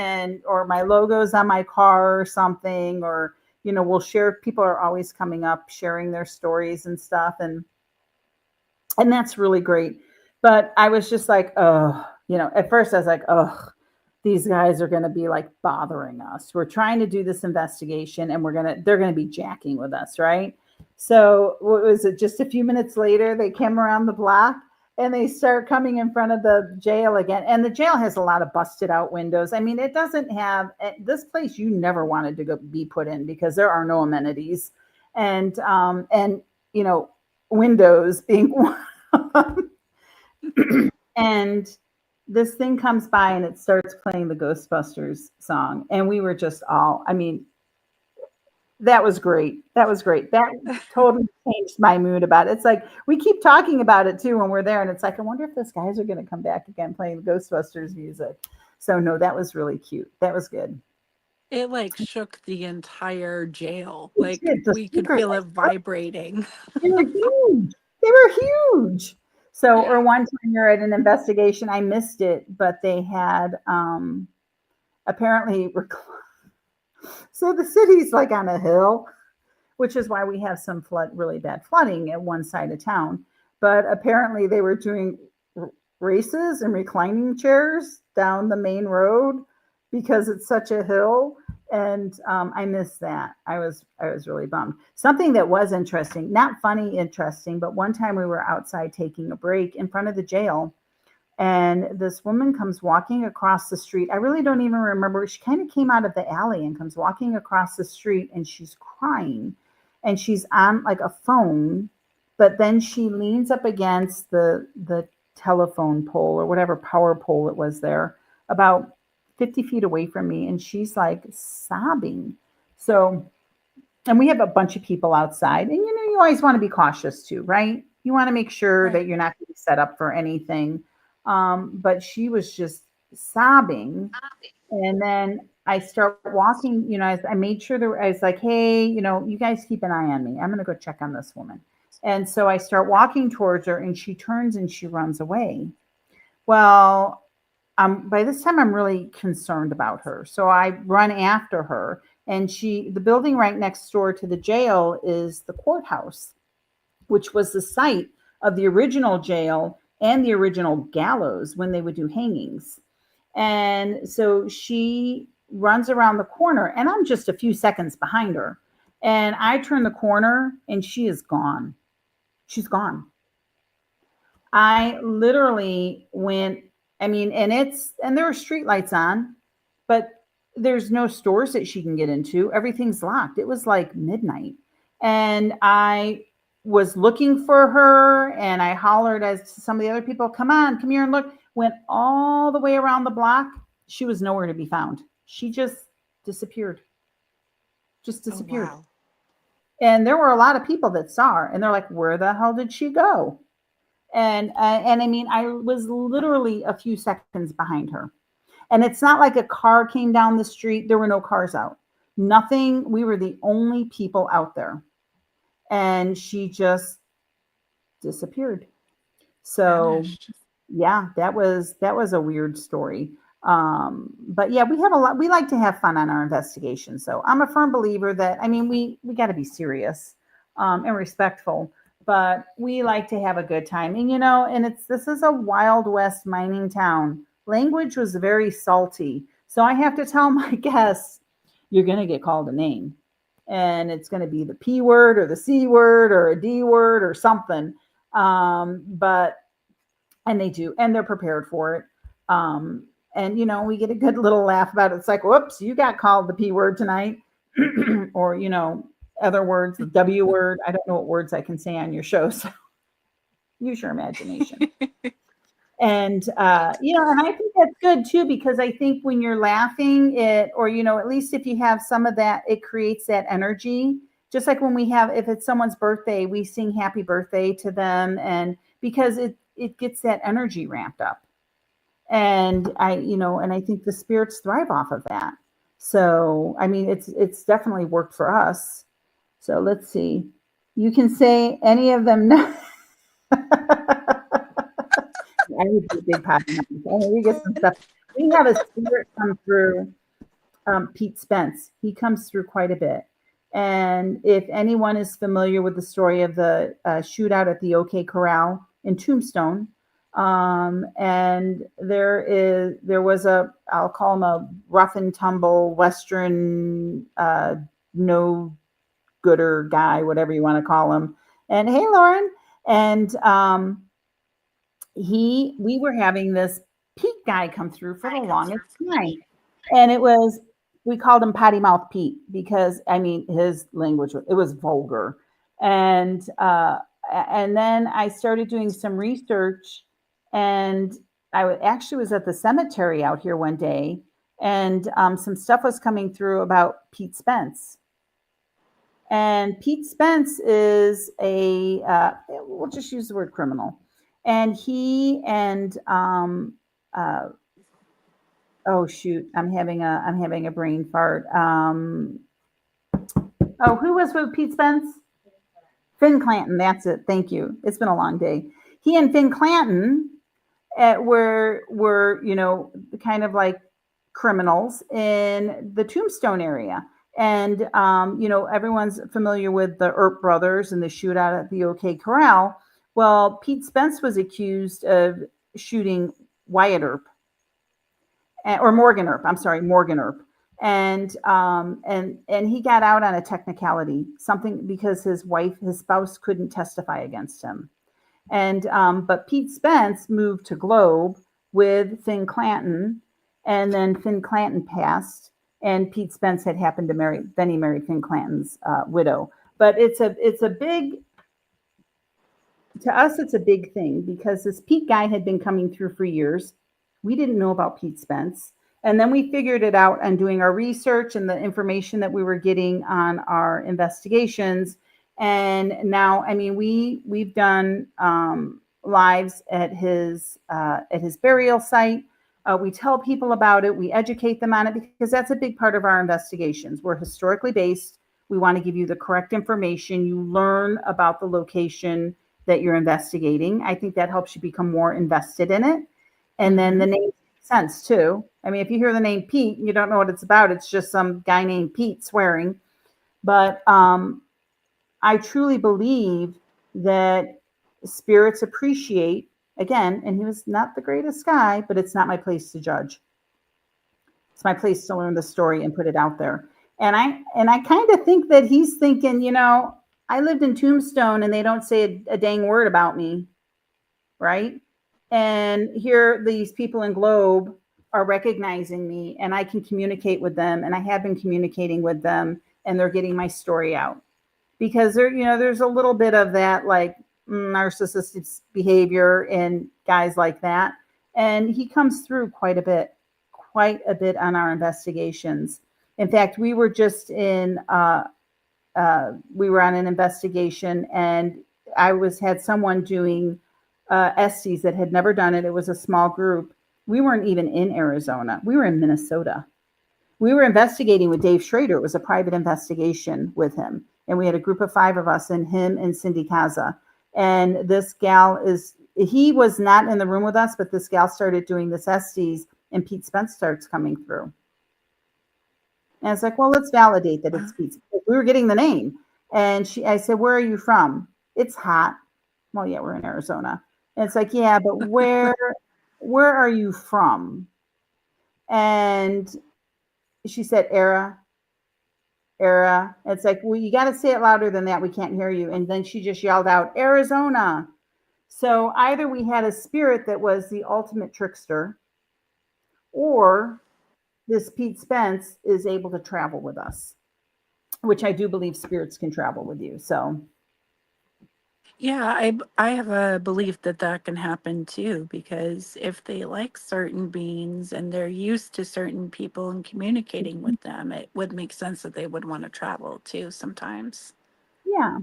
or my logos on my car or something, or we'll share. People are always coming up, sharing their stories and stuff, and that's really great. But I was just like, oh, at first I was like, oh, these guys are going to be like bothering us. We're trying to do this investigation, and they're going to be jacking with us, right? So what was it? Just a few minutes later, they came around the block, and they start coming in front of the jail again. And the jail has a lot of busted out windows. I mean, it doesn't have this place. You never wanted to be put in, because there are no amenities, and windows being one of them. And this thing comes by, and it starts playing the Ghostbusters song. And we were just I mean, that was great. That was great. That totally changed my mood about it. It's like, we keep talking about it too when we're there. And it's like, I wonder if those guys are going to come back again playing the Ghostbusters music. So no, that was really cute. That was good. It like shook the entire jail. It Like, did. The we could speakers, feel it vibrating. they were huge. They were huge. So, or one time you're at an investigation, I missed it, but they had apparently So the city's like on a hill, which is why we have some really bad flooding at one side of town. But apparently they were doing races and reclining chairs down the main road because it's such a hill. And I missed that. I was really bummed. Something that was interesting, not funny, interesting, but one time we were outside taking a break in front of the jail, and this woman comes walking across the street. I really don't even remember. She kind of came out of the alley and comes walking across the street, and she's crying, and she's on like a phone, but then she leans up against the telephone pole or whatever power pole it was there, about 50 feet away from me, and she's like sobbing. So, and we have a bunch of people outside, and you always want to be cautious too, right? You want to make sure Right. that you're not going to be set up for anything. But she was just sobbing. And then I start walking, I made sure that I was like, hey, you guys keep an eye on me. I'm going to go check on this woman. And so I start walking towards her, and she turns and she runs away. Well, by this time, I'm really concerned about her. So I run after her, and the building right next door to the jail is the courthouse, which was the site of the original jail and the original gallows when they would do hangings. And so she runs around the corner, and I'm just a few seconds behind her. And I turn the corner, and she is gone. She's gone. I literally went, and there are street lights on, but there's no stores that she can get into. Everything's locked. It was like midnight. And I was looking for her, and I hollered as to some of the other people, come on, come here and look. Went all the way around the block. She was nowhere to be found. She just disappeared. Just Oh, disappeared. wow. And there were a lot of people that saw her, and they're like, where the hell did she go? And I was literally a few seconds behind her. And it's not like a car came down the street. There were no cars out. Nothing. We were the only people out there. And she just disappeared. So Vanished. yeah, that was a weird story. But yeah, we like to have fun on our investigations. So I'm a firm believer that, we got to be serious, and respectful, but we like to have a good time. And, this is a Wild West mining town. Language was very salty. So I have to tell my guests, you're going to get called a name, and it's going to be the P word or the C word or a D word or something. But and they do, and they're prepared for it. And we get a good little laugh about it. It's like, whoops, you got called the P word tonight. Or other words, the W word. I don't know what words I can say on your show, so use your imagination. And and I think that's good too, because I think when you're laughing, or at least if you have some of that, it creates that energy. Just like when if it's someone's birthday, we sing happy birthday to them, and because it gets that energy ramped up. And I think the spirits thrive off of that. So it's definitely worked for us. So let's see. You can say any of them now. I would do a big potty mouth. We get some stuff. We have a spirit come through, Pete Spence. He comes through quite a bit. And if anyone is familiar with the story of the shootout at the OK Corral in Tombstone, and there was I'll call him a rough and tumble Western no gooder guy, whatever you want to call him. And hey, Lauren. And we were having this Pete guy come through for the longest time. And we called him Potty Mouth Pete because, his language, it was vulgar. And then I started doing some research, and I actually was at the cemetery out here one day, and some stuff was coming through about Pete Spence. And Pete Spence is we'll just use the word criminal. And he and oh shoot, I'm having a brain fart. Who was with Pete Spence? Finn Clanton. That's it. Thank you. It's been a long day. He and Finn Clanton were kind of like criminals in the Tombstone area. And, everyone's familiar with the Earp brothers and the shootout at the OK Corral. Well, Pete Spence was accused of shooting Wyatt Earp, or Morgan Earp. I'm sorry, Morgan Earp. And he got out on a technicality, something because his spouse couldn't testify against him. And but Pete Spence moved to Globe with Finn Clanton, and then Finn Clanton passed, and Pete Spence had happened to marry. Then he married Finn Clanton's widow. But it's a big, to us, it's a big thing because this Pete guy had been coming through for years. We didn't know about Pete Spence. And then we figured it out and doing our research and the information that we were getting on our investigations. And now, I mean, we've done lives at his burial site. We tell people about it. We educate them on it because that's a big part of our investigations. We're historically based. We want to give you the correct information. You learn about the location that you're investigating. I think that helps you become more invested in it. And then the name makes sense too. I mean, if you hear the name Pete, you don't know what it's about. It's just some guy named Pete swearing. But I truly believe that spirits appreciate, again, and he was not the greatest guy, but it's not my place to judge. It's my place to learn the story and put it out there. And I kind of think that he's thinking, I lived in Tombstone and they don't say a dang word about me, right? And here these people in Globe are recognizing me and I can communicate with them, and I have been communicating with them, and they're getting my story out. Because there's a little bit of that like narcissistic behavior in guys like that. And he comes through quite a bit on our investigations. In fact, we were just we were on an investigation, and I had someone doing Estes that had never done it. It was a small group. We weren't even in Arizona. We were in Minnesota. We were investigating with Dave Schrader. It was a private investigation with him. And we had a group of 5 of us, and him and Cindy Kaza. And this gal he was not in the room with us, but this gal started doing this Estes, and Pete Spence starts coming through. And it's like, well, let's validate that it's Pete. We were getting the name. And I said, where are you from? It's hot. Well, yeah, we're in Arizona. And it's like, yeah, but where are you from? And she said, Era. It's like, well, you got to say it louder than that. We can't hear you. And then she just yelled out, Arizona. So either we had a spirit that was the ultimate trickster, or this Pete Spence is able to travel with us, which I do believe spirits can travel with you. So Yeah, I have a belief that can happen too, because if they like certain beings and they're used to certain people and communicating with them, it would make sense that they would want to travel too sometimes. yeah.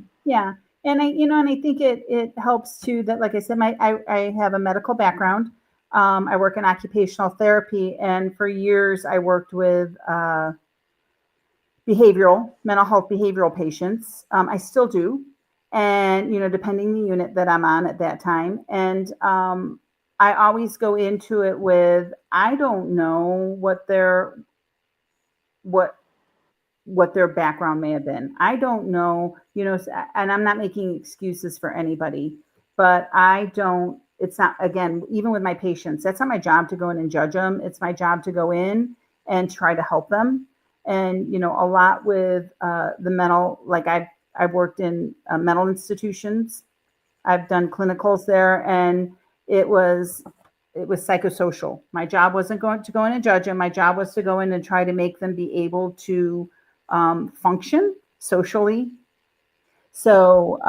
And I think it helps too that, like I said, I have a medical background. I work in occupational therapy, and for years I worked with mental health behavioral patients. I still do. And, depending the unit that I'm on at that time. And I always go into it with, I don't know what their background may have been. I don't know, and I'm not making excuses for anybody, but it's not, again, even with my patients, that's not my job to go in and judge them. It's my job to go in and try to help them. And, a lot with the mental, like I've worked in mental institutions. I've done clinicals there, and it was psychosocial. My job wasn't going to go in and judge them. My job was to go in and try to make them be able to function socially. So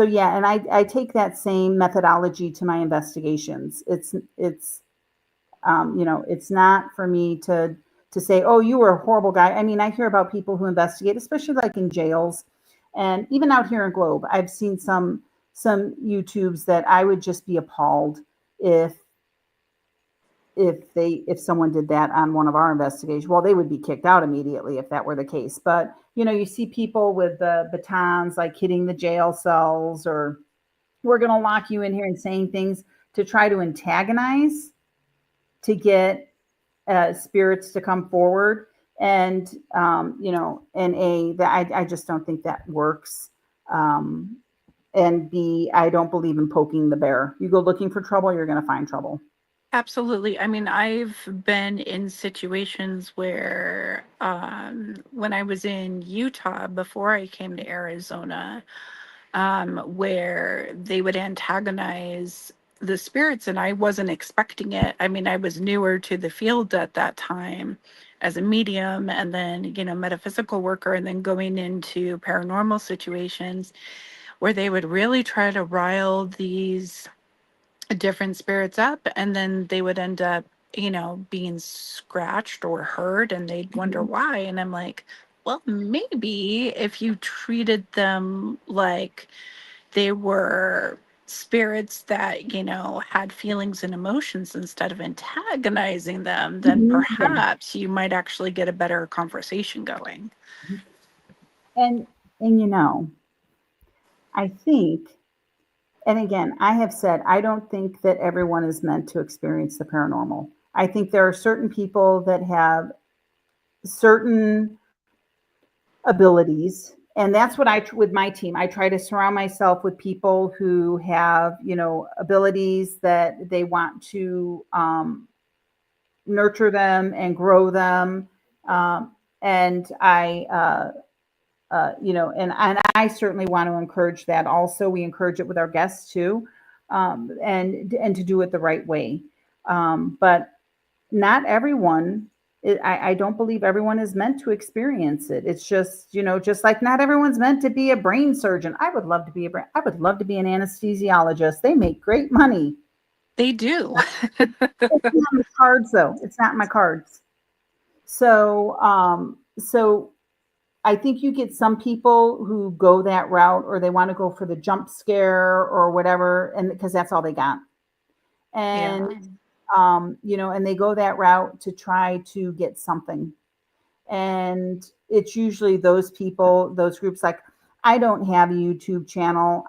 yeah, and I take that same methodology to my investigations. It's not for me to say, oh, you were a horrible guy. I mean, I hear about people who investigate, especially like in jails. And even out here in Globe, I've seen some YouTubes that I would just be appalled if someone did that on one of our investigations. Well, they would be kicked out immediately if that were the case. But, you see people with the batons, like hitting the jail cells, or we're going to lock you in here, and saying things to try to antagonize, to get spirits to come forward. And, and that I just don't think that works. Um, and B, I don't believe in poking the bear. You go looking for trouble, you're going to find trouble. Absolutely. I mean, I've been in situations where when I was in Utah before I came to Arizona, where they would antagonize the spirits, and I wasn't expecting it. I mean, I was newer to the field at that time as a medium, and then, metaphysical worker, and then going into paranormal situations where they would really try to rile these different spirits up, and then they would end up being scratched or hurt, and they'd wonder Mhm. why. And I'm like, well, maybe if you treated them like they were spirits that had feelings and emotions instead of antagonizing them, then Mhm. Yeah. perhaps you might actually get a better conversation going. And I think, and again, I have said I don't think that everyone is meant to experience the paranormal. I think there are certain people that have certain abilities, and that's what with my team. I try to surround myself with people who have, abilities that they want to nurture them and grow them. And and I certainly want to encourage that. Also, we encourage it with our guests too, and to do it the right way. But not everyone. I don't believe everyone is meant to experience it. It's just, just like not everyone's meant to be a brain surgeon. I would love to be I would love to be an anesthesiologist. They make great money. They do. It's not in my cards though. It's not in my cards. So I think you get some people who go that route, or they want to go for the jump scare or whatever, and because that's all they got. Yeah. And and they go that route to try to get something. And it's usually those people, those groups. Like, I don't have a YouTube channel.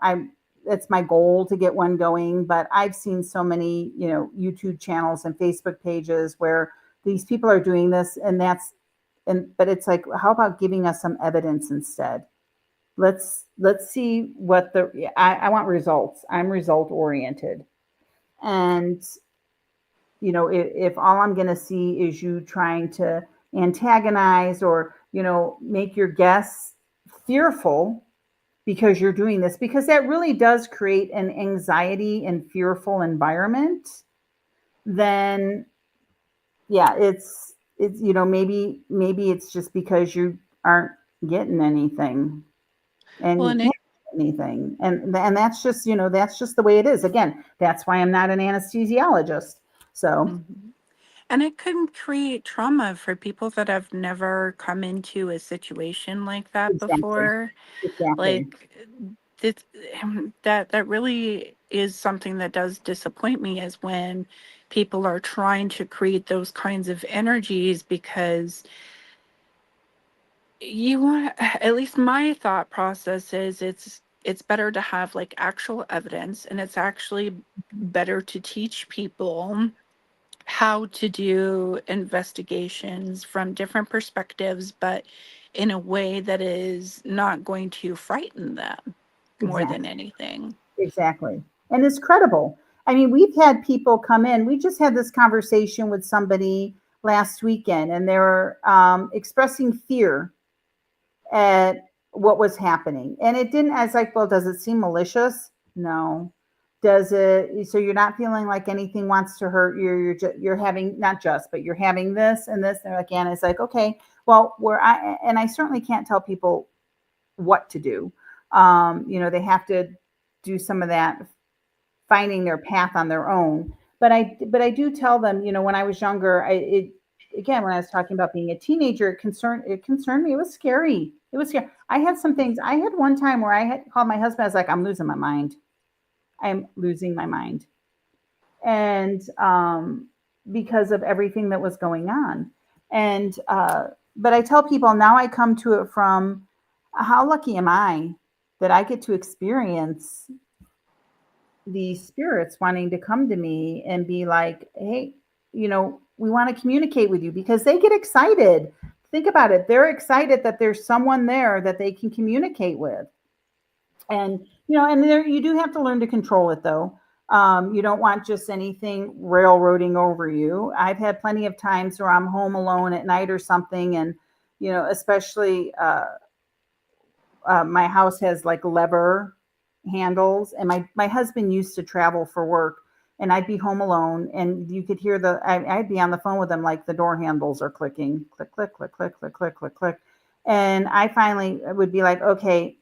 It's my goal to get one going, but I've seen so many, YouTube channels and Facebook pages where these people are doing this, but it's like, how about giving us some evidence instead? Let's see what I want results. I'm result oriented. And if all I'm going to see is you trying to antagonize, or make your guests fearful because you're doing this, because that really does create an anxiety and fearful environment, then yeah, it's maybe it's just because you aren't getting anything, and Well, you and can't it get anything, and that's just the way it is. Again, that's why I'm not an anesthesiologist. So mhm. And it can create trauma for people that have never come into a situation like that exactly, before. exactly, Like, this, that really is something that does disappoint me, is when people are trying to create those kinds of energies, because you want, at least my thought process is, it's better to have like actual evidence, and it's actually better to teach people how to do investigations from different perspectives, but in a way that is not going to frighten them more than exactly. anything. Exactly. And it's credible. I mean, we've had people come in. We just had this conversation with somebody last weekend, and they were expressing fear at what was happening. And it didn't, I was like, well, does it seem malicious? No. Does it, so you're not feeling like anything wants to hurt you? You're having, not just, but you're having this and this. And they're like, yeah. And it's like, okay, well, and I certainly can't tell people what to do. They have to do some of that, finding their path on their own. But I do tell them, when I was younger, again, when I was talking about being a teenager, it concerned me. It was scary. It was scary. I had some things. I had one time where I had called my husband. I was like, I'm losing my mind. I'm losing my mind. And because of everything that was going on. And but I tell people now, I come to it from, how lucky am I that I get to experience these spirits wanting to come to me and be like, hey, We want to communicate with you because they get excited. Think about it. They're excited that there's someone there that they can communicate with. And, and there, you do have to learn to control it though. You don't want just anything railroading over you. I've had plenty of times where I'm home alone at night or something. And, especially, my house has like lever handles, and my husband used to travel for work, and I'd be home alone, and you could hear I'd be on the phone with him, like the door handles are clicking, click, click, click, click, click, click, click, click. And I finally would be like, okay,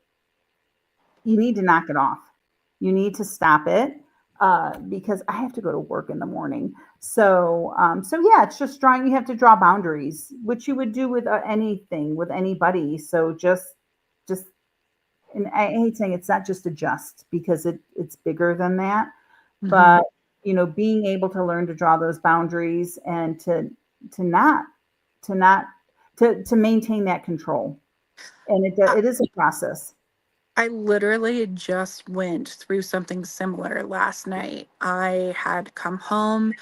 you need to knock it off. You need to stop it, because I have to go to work in the morning. So yeah, it's just drawing. You have to draw boundaries, which you would do with anything, with anybody. So just, and I hate saying it's not just adjust, because it's bigger than that. Mm-hmm. But being able to learn to draw those boundaries and to maintain that control, and it is a process. I literally just went through something similar last night. I had come home.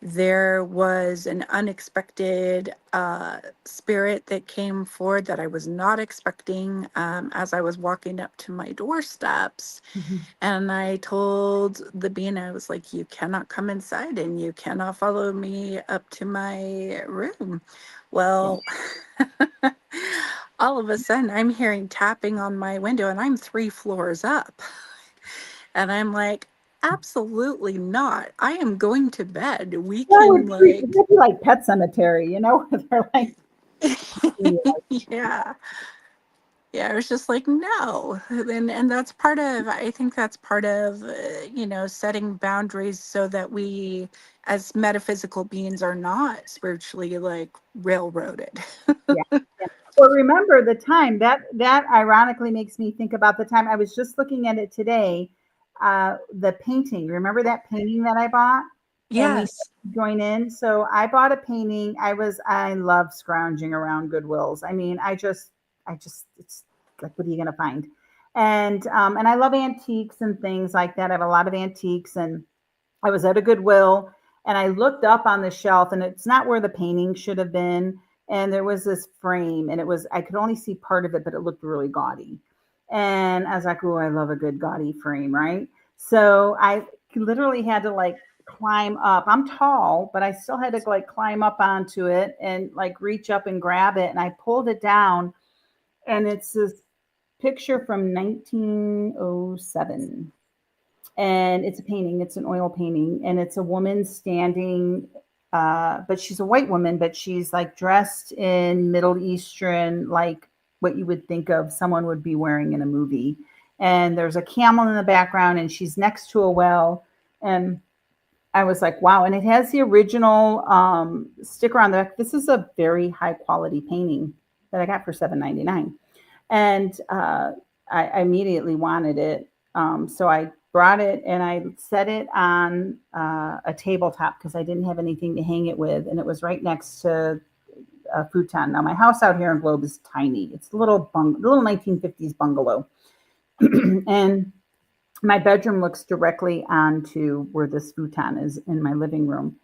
There was an unexpected spirit that came forward that I was not expecting, as I was walking up to my doorsteps. Mm-hmm. And I told the being, I was like, you cannot come inside and you cannot follow me up to my room. Well, yeah. All of a sudden I'm hearing tapping on my window, and I'm 3 floors up. And I'm like, absolutely not. I am going to bed. We can it'd be like Pet Cemetery, they're like, yeah. Yeah, it was just like, no. And that's part of, I think that's part of, setting boundaries so that we, as metaphysical beings, are not spiritually like railroaded. Yeah. Well, remember the time that ironically makes me think about the time I was just looking at it today. The painting. Remember that painting that I bought? Yes. And we join in. So I bought a painting. I love scrounging around Goodwills. I mean, it's like, what are you going to find? And I love antiques and things like that. I have a lot of antiques, and I was at a Goodwill, and I looked up on the shelf, and it's not where the painting should have been. And there was this frame, and I could only see part of it, but it looked really gaudy. And I was like, oh, I love a good gaudy frame, right? So I literally had to like climb up. I'm tall, but I still had to like climb up onto it and like reach up and grab it. And I pulled it down, and it's this picture from 1907. And it's a painting. It's an oil painting, and it's a woman standing, but she's a white woman, but she's like dressed in Middle Eastern, like what you would think of someone would be wearing in a movie. And there's a camel in the background, and she's next to a well. And I was like, wow. And it has the original sticker on the back. This is a very high quality painting that I got for $7.99. And I immediately wanted it. So I brought it, and I set it on a tabletop because I didn't have anything to hang it with. And it was right next to a futon. Now, my house out here in Globe is tiny. It's a little 1950s bungalow. And my bedroom looks directly onto where this futon is in my living room.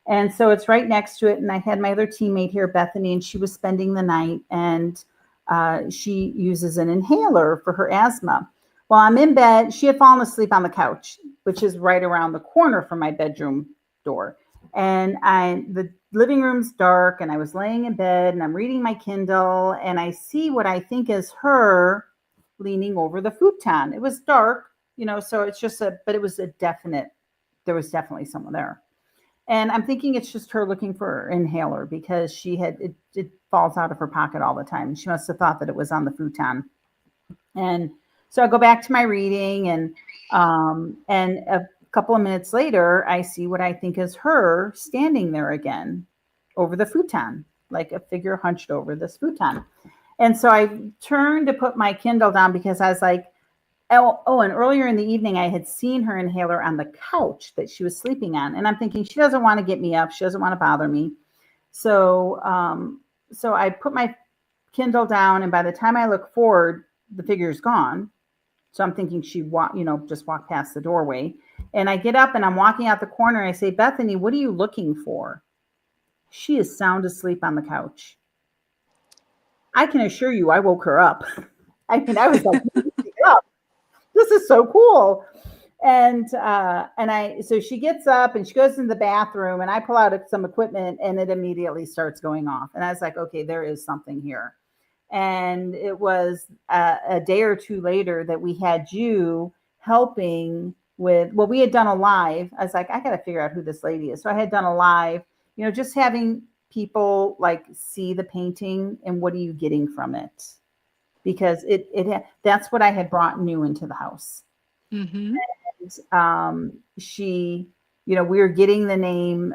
And so it's right next to it. And I had my other teammate here, Bethany, and she was spending the night, and she uses an inhaler for her asthma. Well, I'm in bed. She had fallen asleep on the couch, which is right around the corner from my bedroom door. And the living room's dark, and I was laying in bed, and I'm reading my Kindle, and I see what I think is her leaning over the futon. It was dark, so it's just but it was there was definitely someone there. And I'm thinking it's just her looking for an inhaler, because it falls out of her pocket all the time. She must have thought that it was on the futon. And so I go back to my reading, and a couple of minutes later, I see what I think is her standing there again over the futon, like a figure hunched over this futon. And so I turned to put my Kindle down, because I was like, oh, and earlier in the evening, I had seen her inhaler on the couch that she was sleeping on. And I'm thinking, she doesn't want to get me up. She doesn't want to bother me. So I put my Kindle down, and by the time I look forward, the figure's gone. So I'm thinking she just walked past the doorway. And I get up, and I'm walking out the corner, and I say, Bethany, what are you looking for? She is sound asleep on the couch. I can assure you, I woke her up. I mean, I was like, "Get up. This is so cool." So she gets up and she goes in the bathroom, and I pull out some equipment, and it immediately starts going off. And I was like, okay, there is something here. And it was a day or two later that we had you helping with, well, we had done a live. I was like, I got to figure out who this lady is. So I had done a live, just having people like see the painting and what are you getting from it? Because that's what I had brought new into the house. Mm-hmm. She, we were getting the name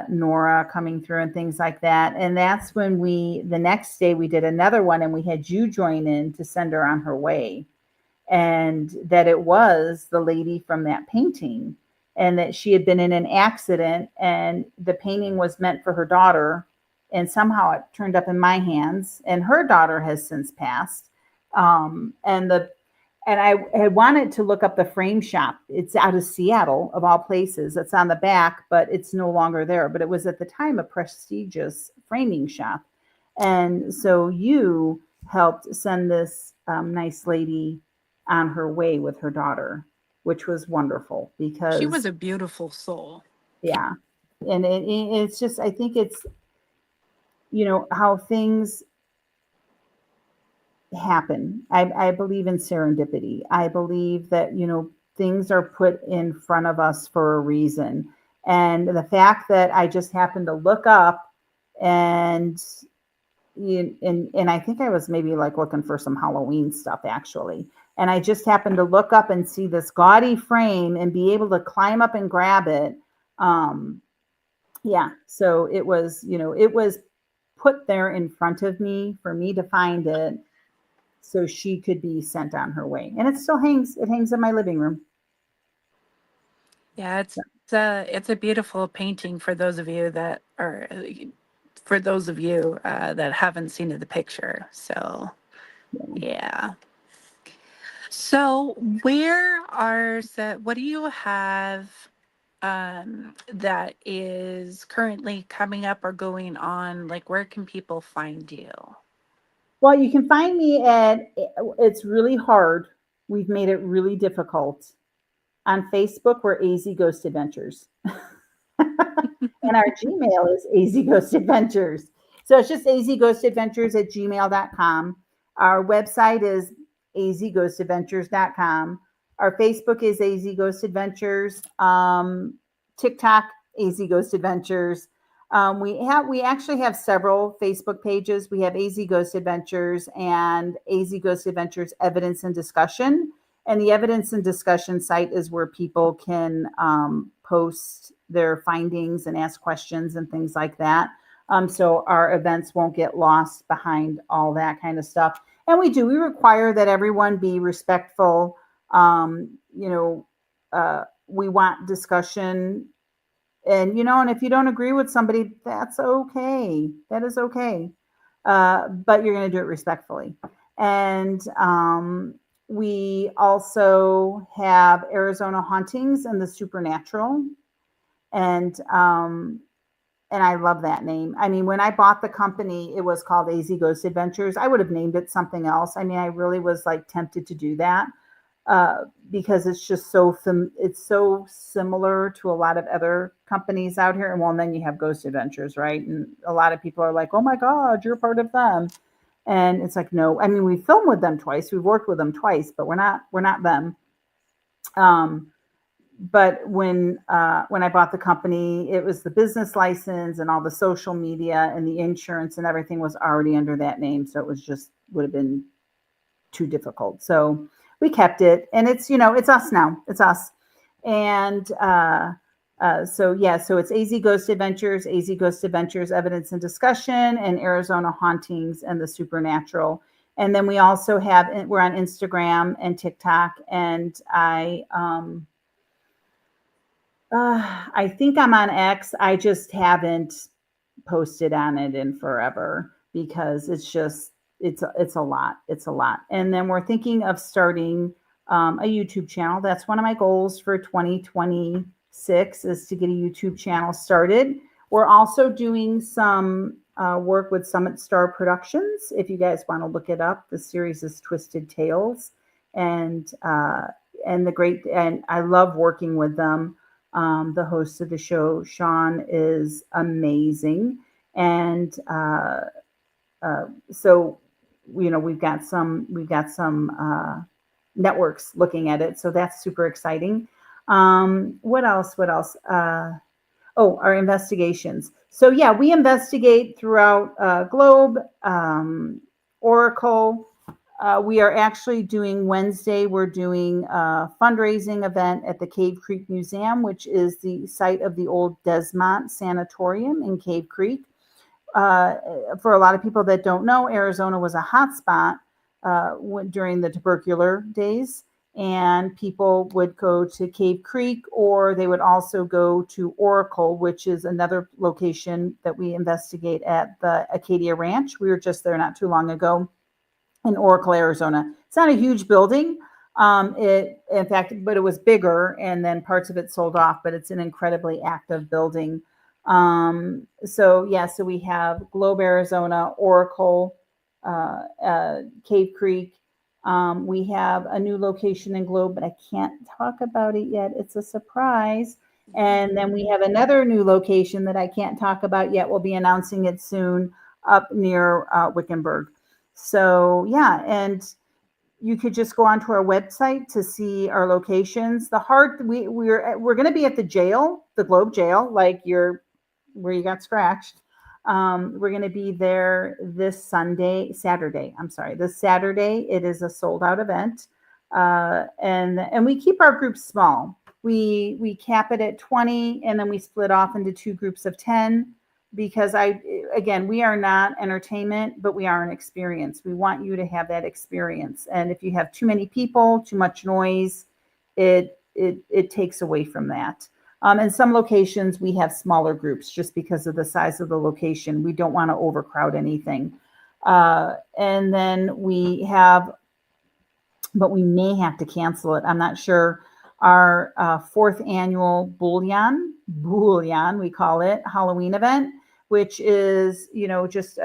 Nora coming through and things like that. And that's when the next day we did another one, and we had you join in to send her on her way. And that it was the lady from that painting, and that she had been in an accident, and the painting was meant for her daughter. And somehow it turned up in my hands, and her daughter has since passed. And I had wanted to look up the frame shop. It's out of Seattle, of all places. It's on the back, but it's no longer there. But it was at the time a prestigious framing shop. And so you helped send this nice lady on her way with her daughter, which was wonderful She was because, a beautiful soul. yeah. And it's just, I think it's, how things happen. I believe in serendipity. I believe that, things are put in front of us for a reason. And the fact that I just happened to look up and I think I was maybe like looking for some Halloween stuff actually. And I just happened to look up and see this gaudy frame and be able to climb up and grab it. Yeah. So it was, it was put there in front of me for me to find it, so she could be sent on her way. And it still hangs. It hangs in my living room. Yeah, it's a beautiful painting for those of you that that haven't seen the picture. So yeah. So what do you have that is currently coming up or going on? Like, where can people find you? Well, you can find me it's really hard. We've made it really difficult. On Facebook, we're AZ Ghost Adventures. And our Gmail is AZ Ghost Adventures. So it's just azghostadventures@gmail.com. Our website is azghostadventures.com. Our Facebook is AZ Ghost Adventures. TikTok, AZ Ghost Adventures. We actually have several Facebook pages. We have AZ Ghost Adventures and AZ Ghost Adventures Evidence and Discussion. And the evidence and discussion site is where people can post their findings and ask questions and things like that. So our events won't get lost behind all that kind of stuff. And we require that everyone be respectful. We want discussion. And if you don't agree with somebody, that's okay. That is okay. But you're going to do it respectfully. And we also have Arizona Hauntings and the Supernatural. And I love that name. I mean, when I bought the company, it was called AZ Ghost Adventures. I would have named it something else. I mean, I really was like tempted to do that because it's just it's so similar to a lot of other companies out here. And well, and then you have Ghost Adventures, right? And a lot of people are like, oh my God, you're part of them. And it's like, no, I mean, we filmed with them twice. We've worked with them twice, but we're not them. But when I bought the company, it was the business license and all the social media and the insurance and everything was already under that name. So it was would have been too difficult. So we kept it, and it's, it's us now. It's us. And so it's AZ Ghost Adventures, AZ Ghost Adventures Evidence and Discussion, and Arizona Hauntings and the Supernatural. And then we also we're on Instagram and TikTok, and I think I'm on X. I just haven't posted on it in forever because it's a lot. It's a lot. And then we're thinking of starting a YouTube channel. That's one of my goals for 2026 is to get a YouTube channel started. We're also doing some work with Summit Star Productions. If you guys want to look it up, the series is Twisted Tales, and and I love working with them. The host of the show, Sean, is amazing, and so we've got some networks looking at it, so that's super exciting. What else? What else? Oh, our investigations. So yeah, we investigate throughout Globe, Oracle. We are actually doing Wednesday. We're doing a fundraising event at the Cave Creek Museum, which is the site of the old Desmont Sanatorium in Cave Creek. For a lot of people that don't know, Arizona was a hot spot during the tubercular days, and people would go to Cave Creek, or they would also go to Oracle, which is another location that we investigate at the Acadia Ranch. We were just there not too long ago in Oracle, Arizona. It's not a huge building. In fact, but it was bigger, and then parts of it sold off, but it's an incredibly active building. So we have Globe, Arizona, Oracle, Cave Creek. We have a new location in Globe, but I can't talk about it yet. It's a surprise. And then we have another new location that I can't talk about yet. We'll be announcing it soon up near Wickenburg. So and you could just go onto our website to see our locations. We're going to be at the jail, the Globe Jail, like where you got scratched. We're going to be there this Saturday. This Saturday. It is a sold out event, and we keep our groups small. We cap it at 20, and then we split off into 2 groups of 10. Because we are not entertainment, but we are an experience. We want you to have that experience. And if you have too many people, too much noise, it takes away from that. In some locations, we have smaller groups just because of the size of the location. We don't want to overcrowd anything. And then but we may have to cancel it. I'm not sure. Our 4th annual Bullion, we call it, Halloween event, which is, just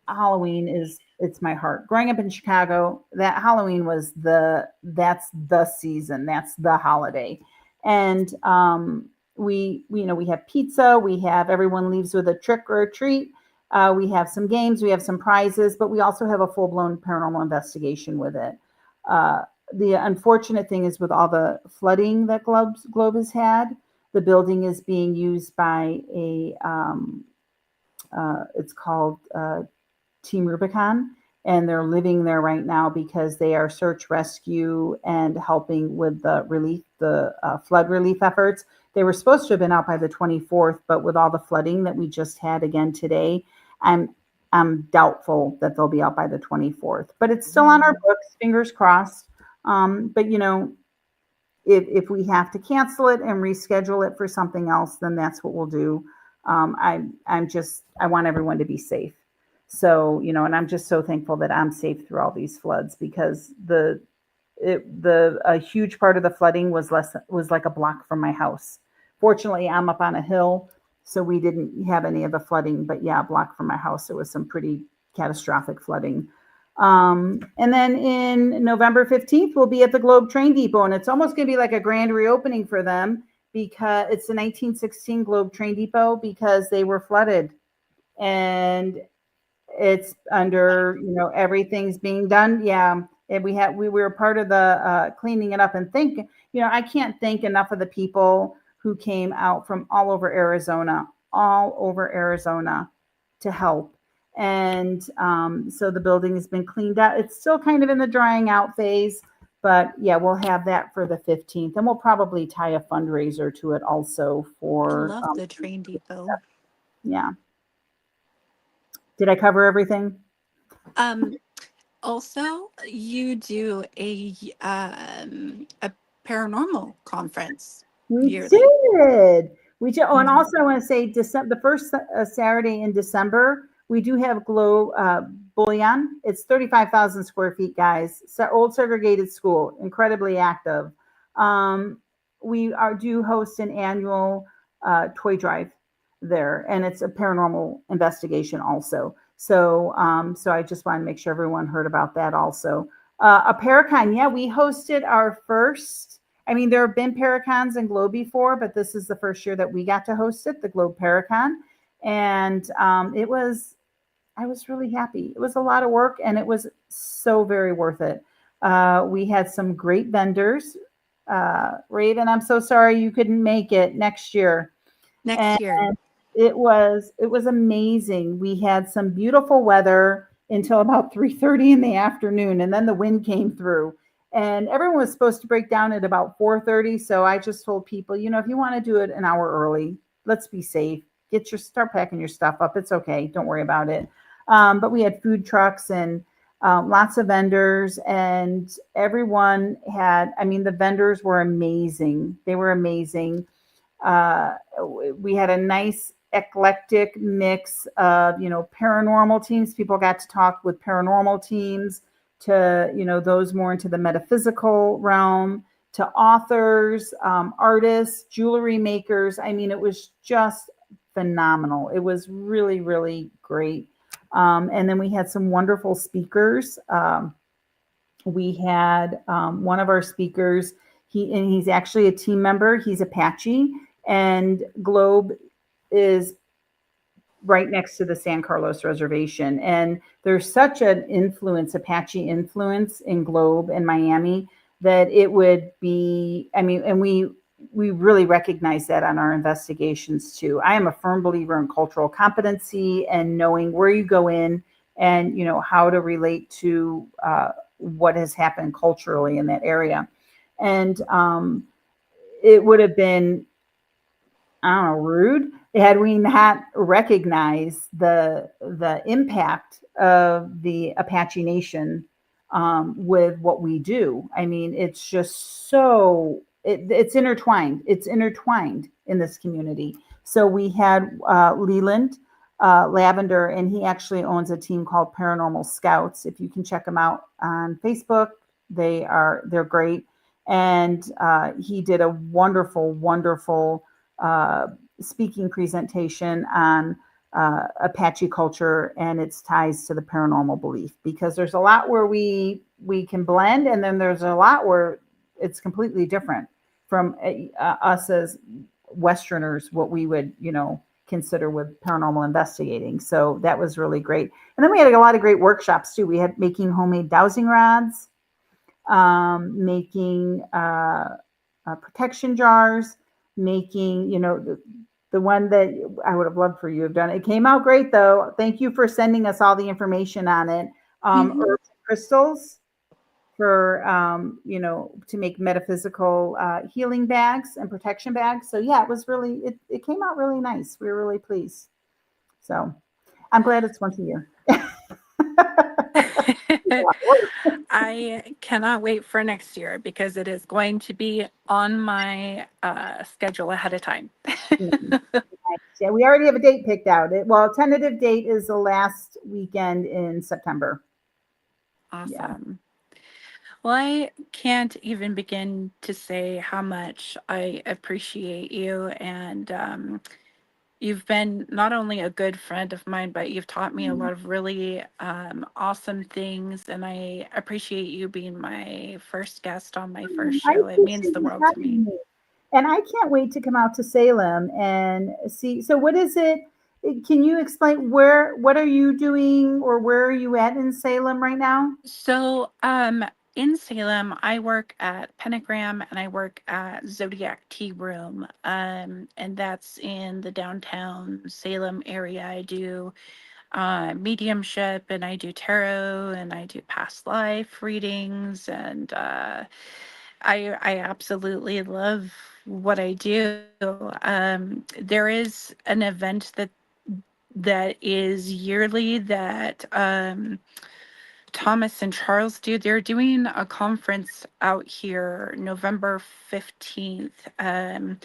Halloween it's my heart. Growing up in Chicago, that Halloween that's the season, that's the holiday. And we have pizza, we have everyone leaves with a trick or a treat. We have some games, we have some prizes, but we also have a full-blown paranormal investigation with it. The unfortunate thing is with all the flooding that Globe has had, the building is being used by it's called Team Rubicon, and they're living there right now because they are search rescue and helping with the flood relief efforts. They were supposed to have been out by the 24th, but with all the flooding that we just had again today, I'm doubtful that they'll be out by the 24th, but it's still on our books, fingers crossed. But if we have to cancel it and reschedule it for something else, then that's what we'll do. I want everyone to be safe. So, and I'm just so thankful that I'm safe through all these floods, because a huge part of the flooding was like a block from my house. Fortunately, I'm up on a hill, so we didn't have any of the flooding, but a block from my house, there was some pretty catastrophic flooding. And then in November 15th, we'll be at the Globe Train Depot, and it's almost going to be like a grand reopening for them, because it's the 1916 Globe Train Depot, because they were flooded, and it's under, everything's being done. And we were part of the cleaning it up, and I can't thank enough of the people who came out from all over Arizona to help. And so the building has been cleaned out. It's still kind of in the drying out phase, but we'll have that for the 15th, and we'll probably tie a fundraiser to it also for. I love the train depot. Yeah. Did I cover everything? Also, you do a paranormal conference. We yearly. did. Oh, and also I want to say the first Saturday in December, we do have Bullion. It's 35,000 square feet, guys. So old segregated school, incredibly active. We do host an annual toy drive there, and it's a paranormal investigation also. So I just want to make sure everyone heard about that also. A Paracon, yeah, we hosted our first. I mean, there have been Paracons in Globe before, but this is the first year that we got to host it, the Globe Paracon, and it was. I was really happy. It was a lot of work, and it was so very worth it. We had some great vendors. Raven, I'm so sorry you couldn't make it next year. Next And year. it was amazing. We had some beautiful weather until about 3:30 in the afternoon, and then the wind came through. And everyone was supposed to break down at about 4:30. So I just told people, if you want to do it an hour early, let's be safe. Start packing your stuff up. It's okay. Don't worry about it. But we had food trucks and lots of vendors, and everyone had. I mean, the vendors were amazing. They were amazing. uh, we had a nice eclectic mix of paranormal teams. People got to talk with paranormal teams, to those more into the metaphysical realm, to authors, artists, jewelry makers. I mean, it was just phenomenal. It was really, really great. And then we had some wonderful speakers. We had one of our speakers. He's actually a team member. He's Apache, and Globe is right next to the San Carlos Reservation. And there's such an influence, Apache influence in Globe and Miami, that it would be. I mean, and we really recognize that on our investigations too. I am a firm believer in cultural competency and knowing where you go in, and how to relate to what has happened culturally in that area. And it would have been, I don't know, rude had we not recognized the impact of the Apache Nation with what we do. I mean, it's just it's intertwined. It's intertwined in this community. So we had Leland Lavender, and he actually owns a team called Paranormal Scouts. If you can check them out on Facebook, they're great. And he did a wonderful, wonderful uh, speaking presentation on Apache culture and its ties to the paranormal belief, because there's a lot where we can blend, and then there's a lot where it's completely different from us as Westerners, what we would consider with paranormal investigating. So that was really great. And then we had a lot of great workshops too. We had making homemade dowsing rods, making protection jars, making, the one that I would have loved for you to have done. It came out great though. Thank you for sending us all the information on it. Herbs and crystals for, to make metaphysical healing bags and protection bags. So yeah, it came out really nice. We were really pleased. So I'm glad it's once a year. I cannot wait for next year because it is going to be on my schedule ahead of time. Yeah, we already have a date picked out. Tentative date is the last weekend in September. Awesome. Yeah. Well, I can't even begin to say how much I appreciate you, and you've been not only a good friend of mine, but you've taught me a lot of really awesome things, and I appreciate you being my first guest on my first show. It means the world to me. And I can't wait to come out to Salem and see. So what is it? Can you explain what are you doing, or where are you at in Salem right now? So, in Salem, I work at Pentagram and I work at Zodiac Tea Room. And that's in the downtown Salem area. I do mediumship, and I do tarot, and I do past life readings, and I absolutely love what I do. There is an event that is yearly that Thomas and Charles do. They're doing a conference out here November 15th. And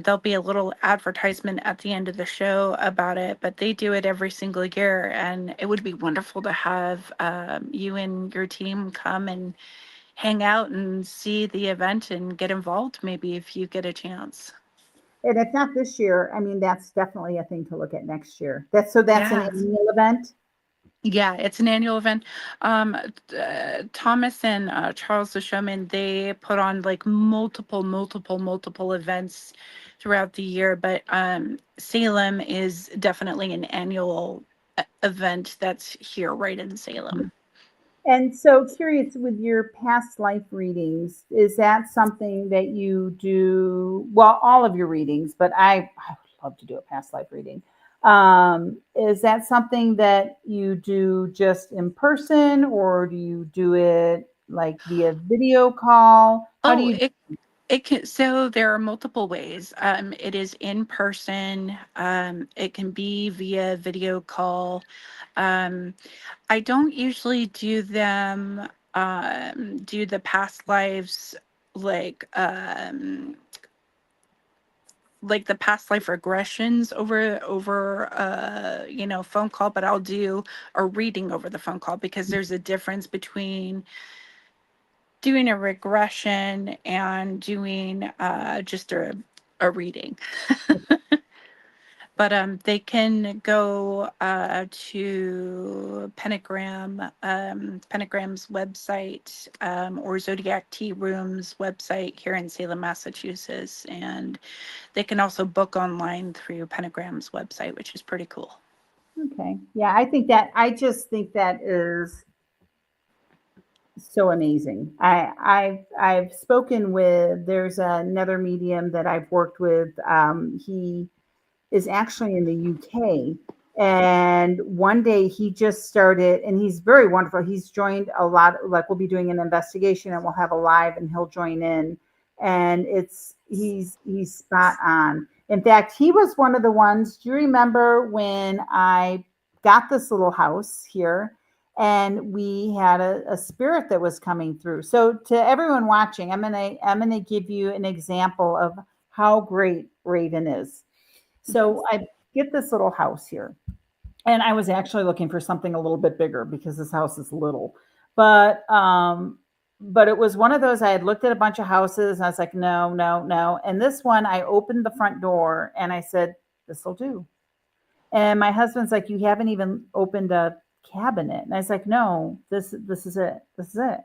there'll be a little advertisement at the end of the show about it, but they do it every single year. And it would be wonderful to have you and your team come and hang out and see the event and get involved, maybe if you get a chance. And if not this year, I mean, that's definitely a thing to look at next year. That's an Yeah. annual event. Yeah, it's an annual event. Thomas and Charles the Showman, they put on like multiple events throughout the year, but Salem is definitely an annual event that's here right in Salem. And so curious with your past life readings, is that something that you do? Well, all of your readings, but I would love to do a past life reading. Is that something that you do just in person, or do you do it like via video call? How do Oh, you? it can, so there are multiple ways. It is in person. It can be via video call. Um, I don't usually do them, do the past lives like like the past life regressions over phone call, but I'll do a reading over the phone call because there's a difference between doing a regression and doing just a reading. But they can go to Pentagram's website, or Zodiac Tea Room's website here in Salem, Massachusetts, and they can also book online through Pentagram's website, which is pretty cool. Okay, yeah, I just think that is so amazing. I've spoken with. There's another medium that I've worked with. He is actually in the UK. And one day he just started, and he's very wonderful. He's joined a lot, like we'll be doing an investigation and we'll have a live and he'll join in. And he's spot on. In fact, he was one of the ones. Do you remember when I got this little house here and we had a spirit that was coming through? So to everyone watching, I'm gonna give you an example of how great Raven is. So I get this little house here. And I was actually looking for something a little bit bigger because this house is little. But but it was one of those. I had looked at a bunch of houses and I was like, no, no, no. And this one, I opened the front door and I said, this will do. And my husband's like, you haven't even opened a cabinet. And I was like, no, this is it. This is it.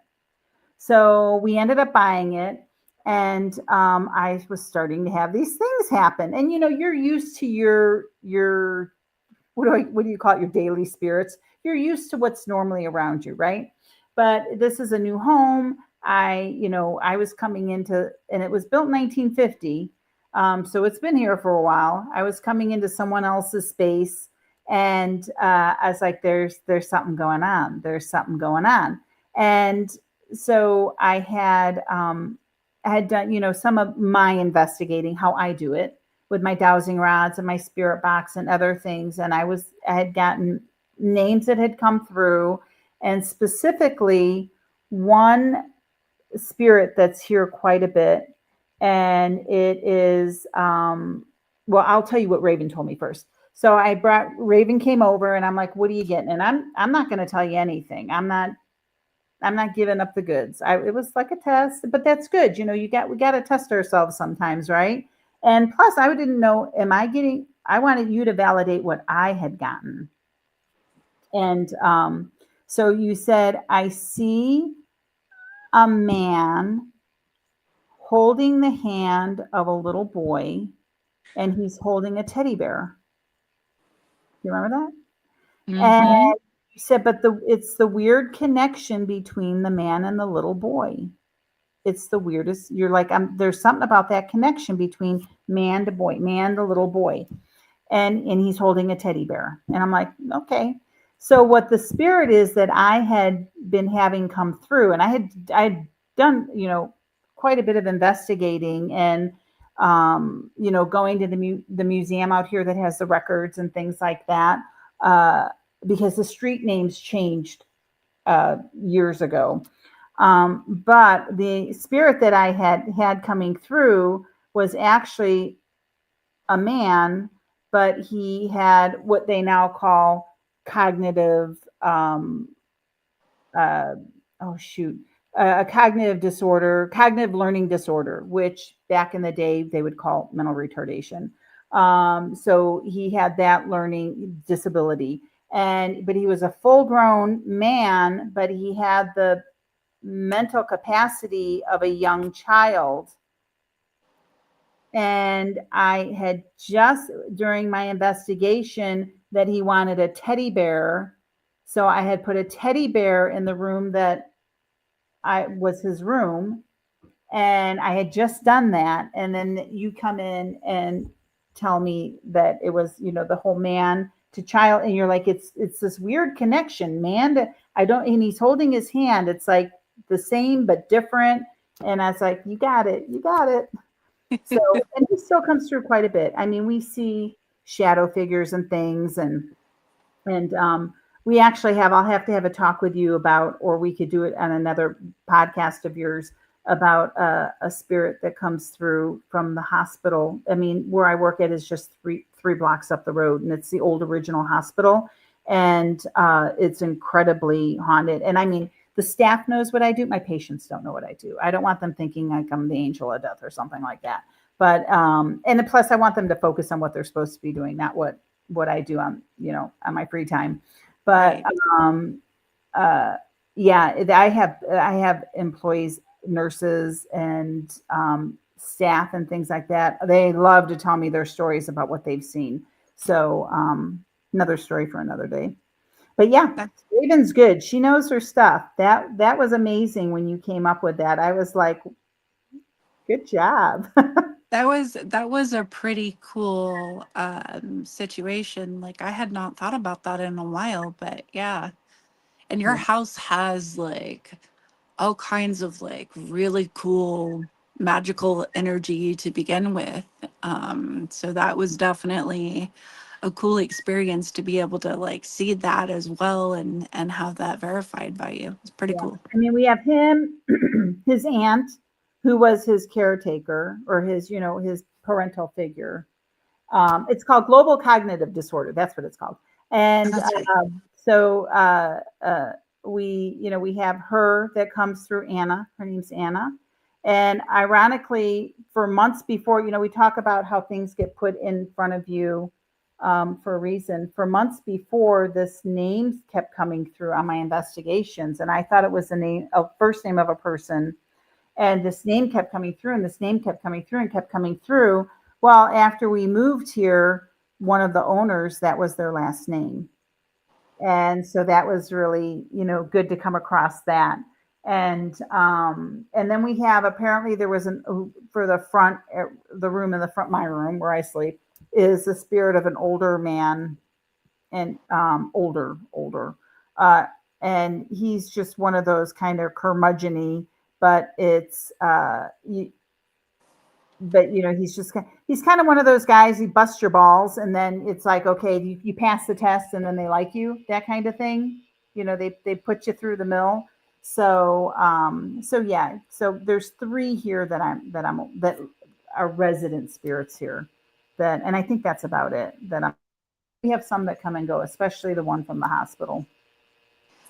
So we ended up buying it. And I was starting to have these things happen. And you're used to your what do you call it? Your daily spirits. You're used to what's normally around you, right? But this is a new home. I was coming into, and it was built in 1950. So it's been here for a while. I was coming into someone else's space, and I was like, "There's something going on. There's something going on." And so I had done, some of my investigating, how I do it with my dowsing rods and my spirit box and other things. And I had gotten names that had come through, and specifically one spirit that's here quite a bit. And it is, well, I'll tell you what Raven told me first. So Raven came over and I'm like, what are you getting? And I'm not going to tell you anything. I'm not giving up the goods. It was like a test, but that's good. We got to test ourselves sometimes, right? And plus, I didn't know, I wanted you to validate what I had gotten. And so you said, I see a man holding the hand of a little boy, and he's holding a teddy bear. You remember that? Mm-hmm. And you said, but it's the weird connection between the man and the little boy. It's the weirdest. You're like, there's something about that connection between man to boy, man to little boy, and he's holding a teddy bear. And I'm like, okay. So what the spirit is that I had been having come through, and I'd done, quite a bit of investigating and going to the museum out here that has the records and things like that, uh, because the street names changed years ago. But the spirit that I had coming through was actually a man, but he had what they now call cognitive. Uh, oh shoot, a cognitive learning disorder, which back in the day they would call mental retardation. So he had that learning disability, and but he was a full grown man, but he had the mental capacity of a young child. And I had just during my investigation that he wanted a teddy bear. So I had put a teddy bear in the room that I was his room, and I had just done that. And then you come in and tell me that it was, the whole man to child, and you're like, it's this weird connection, man. I don't, and he's holding his hand. It's like the same but different. And I was like, you got it, you got it. So, and he still comes through quite a bit. I mean, we see shadow figures and things, and we actually have. I'll have to have a talk with you about, or we could do it on another podcast of yours about a spirit that comes through from the hospital. I mean, where I work at is just three blocks up the road, and it's the old original hospital, and it's incredibly haunted. And I mean, the staff knows what I do. My patients don't know what I do. I don't want them thinking like I'm the angel of death or something like that. But and plus, I want them to focus on what they're supposed to be doing, not what I do on on my free time. But Right. uh, yeah, I have employees, nurses, and staff and things like that. They love to tell me their stories about what they've seen. So another story for another day. But yeah, That's Raven's good. She knows her stuff. That was amazing when you came up with that. I was like, good job. that was a pretty cool situation. Like I had not thought about that in a while, but yeah. And your Yeah. house has like all kinds of like really cool magical energy to begin with. So that was definitely a cool experience to be able to like see that as well and have that verified by you. It's pretty Yeah. cool. I mean, we have him, his aunt, who was his caretaker or his parental figure. It's called global cognitive disorder. That's what it's called. And That's right. so we have her that comes through Anna. Her name's Anna. And ironically, for months before, we talk about how things get put in front of you for a reason. For months before, this name kept coming through on my investigations, and I thought it was the name, a first name of a person, and this name kept coming through, and this name kept coming through, and kept coming through. Well, after we moved here, one of the owners, that was their last name, and so that was really good to come across that. And then we have, apparently there was an for the front, the room in the front, my room where I sleep, is the spirit of an older man, and older, uh, and he's just one of those kind of curmudgeony, but it's but he's kind of one of those guys. He busts your balls, and then it's like, okay, you pass the test, and then they like you, that kind of thing. They put you through the mill. So yeah, so there's three here that are resident spirits here, that, and I think that's about it. We have some that come and go, especially the one from the hospital.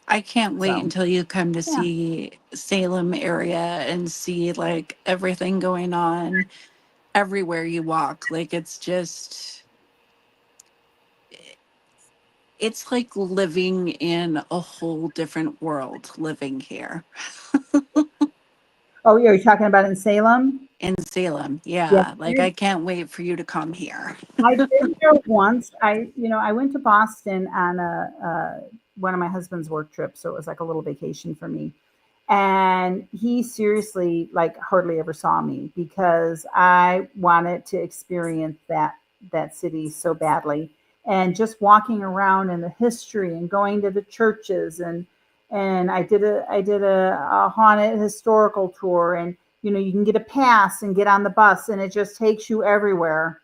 I can't wait So until you come to yeah. see Salem area and see like everything going on everywhere you walk. Like it's like living in a whole different world living here Oh, yeah, you're talking about in Salem? in Salem. Yeah. Yeah, like I can't wait for you to come here. I've been there once. I went to Boston on one of my husband's work trips, so it was like a little vacation for me. And he seriously like hardly ever saw me because I wanted to experience that city so badly. And just walking around in the history and going to the churches, and I did a haunted historical tour, and you can get a pass and get on the bus, and it just takes you everywhere,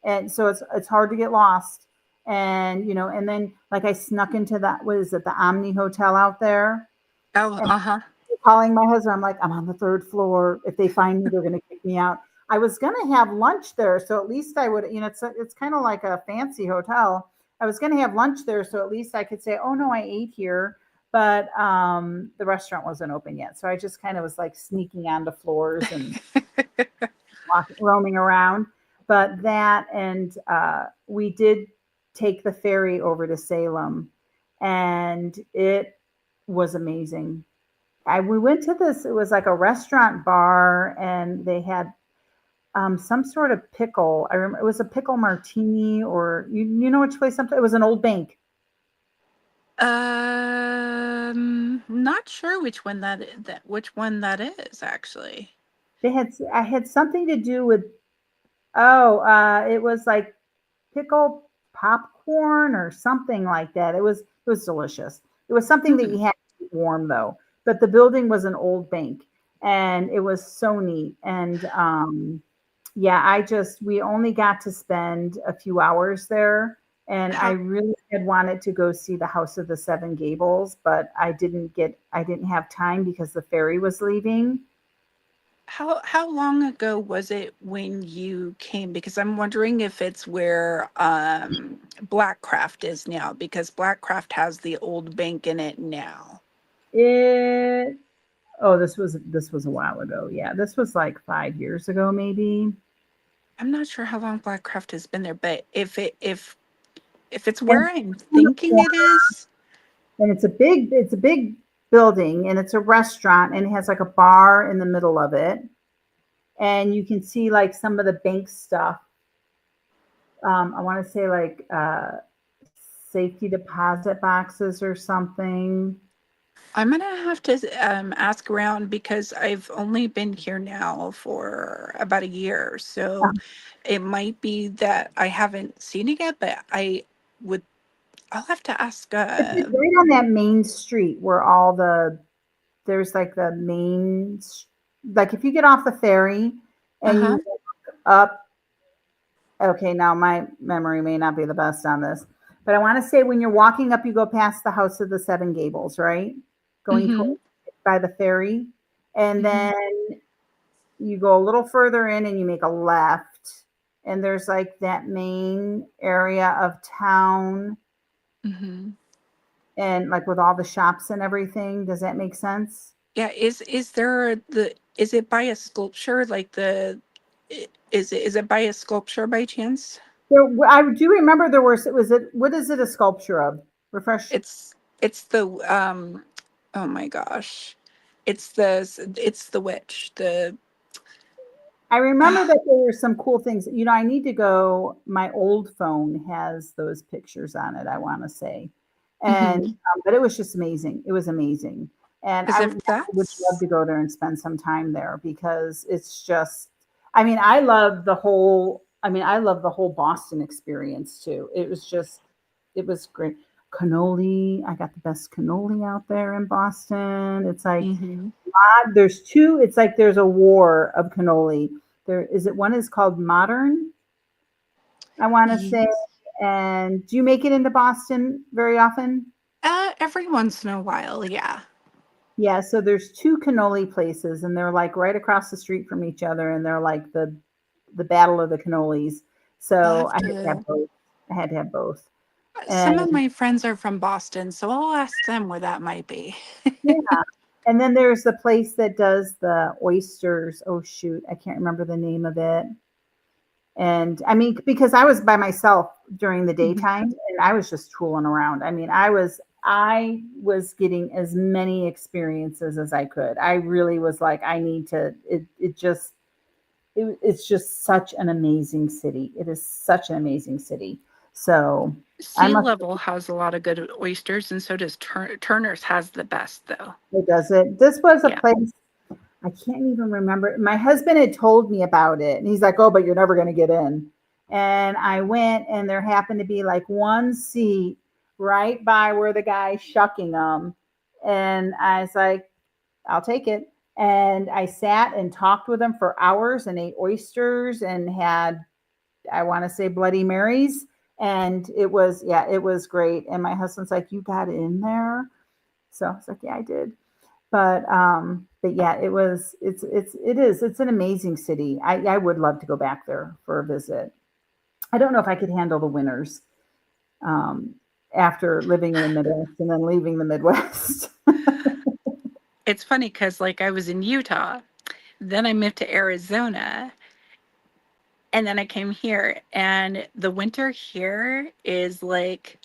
and so it's hard to get lost. And and then like I snuck into that, what is it, the Omni Hotel out there, Oh, and uh-huh. calling my husband. I'm like, I'm on the third floor. If they find me, they're going to kick me out. I was going to have lunch there, so at least I would, it's kind of like a fancy hotel. I was going to have lunch there, so at least I could say, oh no, I ate here. but the restaurant wasn't open yet. So I just kind of was like sneaking onto floors and roaming around. But that, and we did take the ferry over to Salem, and it was amazing. We went to this, it was like a restaurant bar, and they had some sort of pickle. I remember it was a pickle martini, or you know which place? Something. It was an old bank. Not sure which one that is actually. I had something to do with, it was like pickle popcorn or something like that. It was delicious. It was something that Hmm. you had to keep warm though. But the building was an old bank, and it was so neat. And yeah, we only got to spend a few hours there. And I How really had wanted to go see the House of the Seven Gables, but I didn't have time because the ferry was leaving. how long ago was it when you came? Because I'm wondering if it's where Blackcraft is now, because Blackcraft has the old bank in it now. It Oh, this was a while ago. Yeah, this was like 5 years ago, maybe. I'm not sure how long Blackcraft has been there, but if it's And where I'm thinking it is. it's a big building, and it's a restaurant, and it has like a bar in the middle of it, and you can see like some of the bank stuff. I want to say like safety deposit boxes or something. I'm gonna have to ask around because I've only been here now for about a year, so it might be that I haven't seen it yet. But would I'll have to ask. It's right on that main street where all there's like the like if you get off the ferry Uh and huh. you walk up. Okay, now my memory may not be the best on this, but I want to say when you're walking up, you go past the House of the Seven Gables, right? Going Mm-hmm. toward by the ferry, and Mm-hmm. then you go a little further in and you make a left, and there's like that main area of town, Mm-hmm. and like with all the shops and everything. Does that make sense? Yeah. Is there is it by a sculpture like is it by a sculpture by chance? There, I do remember there was it. What is it a sculpture of? Refresh. It's the oh my gosh. It's the witch. The I remember that there were some cool things. You know, I need to go. My old phone has those pictures on it, I want to say. And, Mhm. but it was just amazing. It was amazing. And Because if I would love that's to go there and spend some time there because it's just, I mean, I love the whole Boston experience too. It was great. Cannoli. I got the best cannoli out there in Boston. It's like, Mhm. there's two, it's like there's a war of cannoli. There is it one is called Modern, I want to say. Yes. And do you make it into Boston very often? Every once in a while, yeah. Yeah, so there's two cannoli places, and they're like right across the street from each other, and they're like the battle of the cannolis. I'll So have I had to to. have both. I had to have both. Some of And my friends are from Boston, so I'll ask them where that might be. yeah, and then there's the place that does the oysters. Oh shoot, I can't remember the name of it. And I mean, because I was by myself during the Mhm. daytime and I was just tooling around. I mean, I was getting as many experiences as I could. I really was like, I need to, it's just such an amazing city. It is such an amazing city. So I Sea must Level has a lot of good oysters, and so does Turner's has the best, though. say, does it. This was a Yeah. place I can't even remember. My husband had told me about it, and he's like, "Oh, but you're never going to get in." And I went, and there happened to be like one seat right by where the guy's shucking them, and I was like, "I'll take it." And I sat and talked with him for hours and ate oysters and had, I want to say, Bloody Marys. And yeah, it was great. And my husband's like, "You got in there?" So I was like, "Yeah, I did." But yeah, it's an amazing city. I would love to go back there for a visit. I don't know if I could handle the winters. um after living in the Midwest and then leaving the Midwest. It's funny because, like, I was in Utah, then I moved to Arizona, and then I came here, and the winter here is like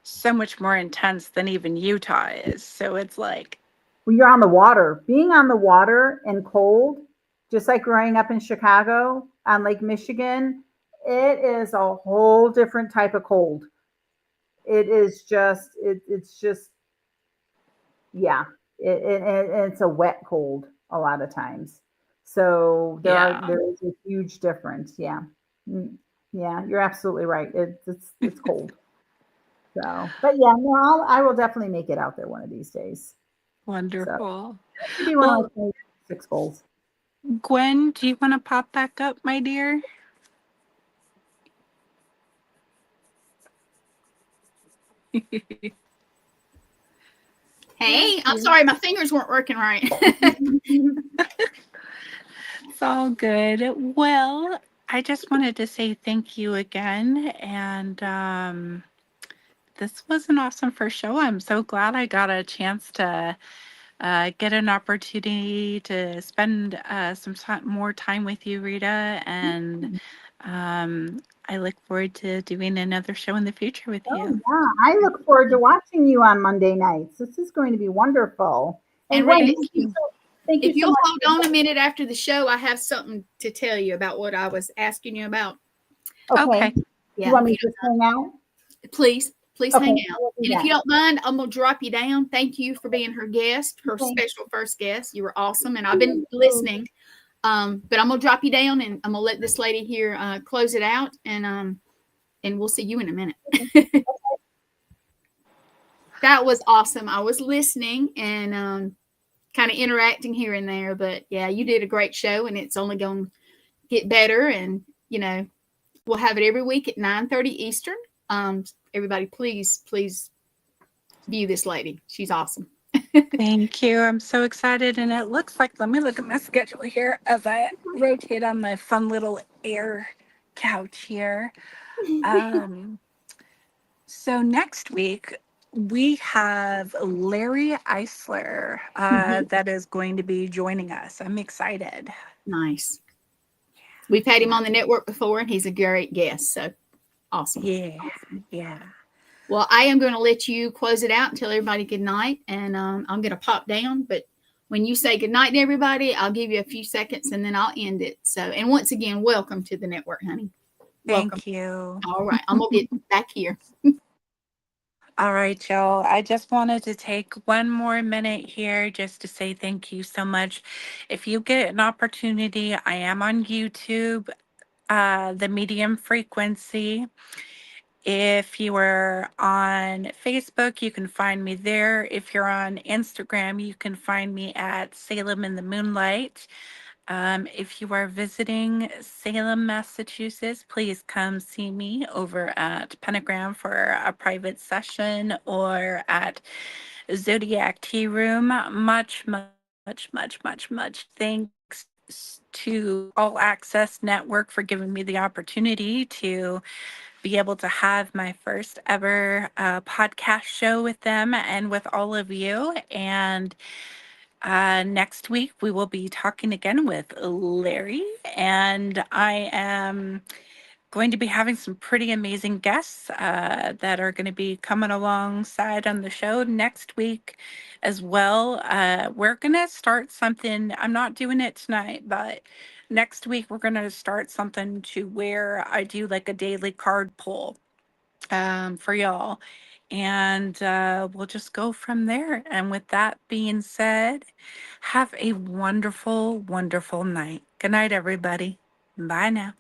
so much more intense than even Utah is. So it's like, Well, you're on the water. Being on the water and cold, just like growing up in Chicago on Lake Michigan, it is a whole different type of cold. It is just, it's just, yeah, it's a wet cold a lot of times. So yeah, there is a huge difference. Yeah. Mm, yeah, you're absolutely right. It's cold. So, but yeah, no, I will definitely make it out there one of these days. So wonderful. that should be one of my Well, 26 goals. Gwen, do you want to pop back up, my dear? Bless Hey, I'm you. sorry, my fingers weren't working right. It's all good. Well, I just wanted to say thank you again. And this was an awesome first show. I'm so glad I got a chance to get an opportunity to spend some more time with you, Rita. And I look forward to doing another show in the future with Oh, you. yeah. I look forward to watching you on Monday nights. This is going to be wonderful. And And Gwen, Rita, Thank you. thank you if so you'll much hold on a minute after the show, I have something to tell you about what I was asking you about. okay. Okay. You Yeah, want if me you to just hang out? please Okay, hang I out. will do And if that. you don't mind, I'm gonna drop you down. Thank you for being her guest, her Okay. special first guest. You were awesome, and I've been listening. But I'm gonna drop you down, and I'm gonna let this lady here close it out, and we'll see you in a minute. That was awesome. I was listening and kind of interacting here and there, but yeah, you did a great show, and it's only going to get better. And we'll have it every week at 9:30 Eastern. Everybody, please view this lady. She's awesome. Thank you. I'm so excited. And it looks like, let me look at my schedule here as I rotate on my fun little air couch here. Um, so next week, we have Larry Eisler that is going to be joining us. I'm excited. Nice. We've had him Yeah. on the network before, and he's a great guest. So awesome. Yeah. Awesome. Yeah. Well, I am going to let you close it out and tell everybody good night, and I'm going to pop down. But when you say good night to everybody, I'll give you a few seconds, and then I'll end it. So, and once again, welcome to the network, honey. Welcome. Thank you. All right, I'm gonna get back here. All right, y'all. I just wanted to take one more minute here just to say thank you so much. If you get an opportunity, I am on YouTube, the medium frequency. If you are on Facebook, you can find me there. If you're on Instagram, you can find me at Salem in the Moonlight. If you are visiting Salem, Massachusetts, please come see me over at Pentagram for a private session or at Zodiac Tea Room. Much thanks to All Access Network for giving me the opportunity to be able to have my first ever podcast show with them and with all of you. And next week, we will be talking again with Larry, and I am going to be having some pretty amazing guests that are going to be coming alongside on the show next week as well. We're going to start something. I'm not doing it tonight, but next week, we're going to start something to where I do like a daily card pull for y'all. And we'll just go from there. And with that being said, have a wonderful, wonderful night. Good night, everybody. Bye now.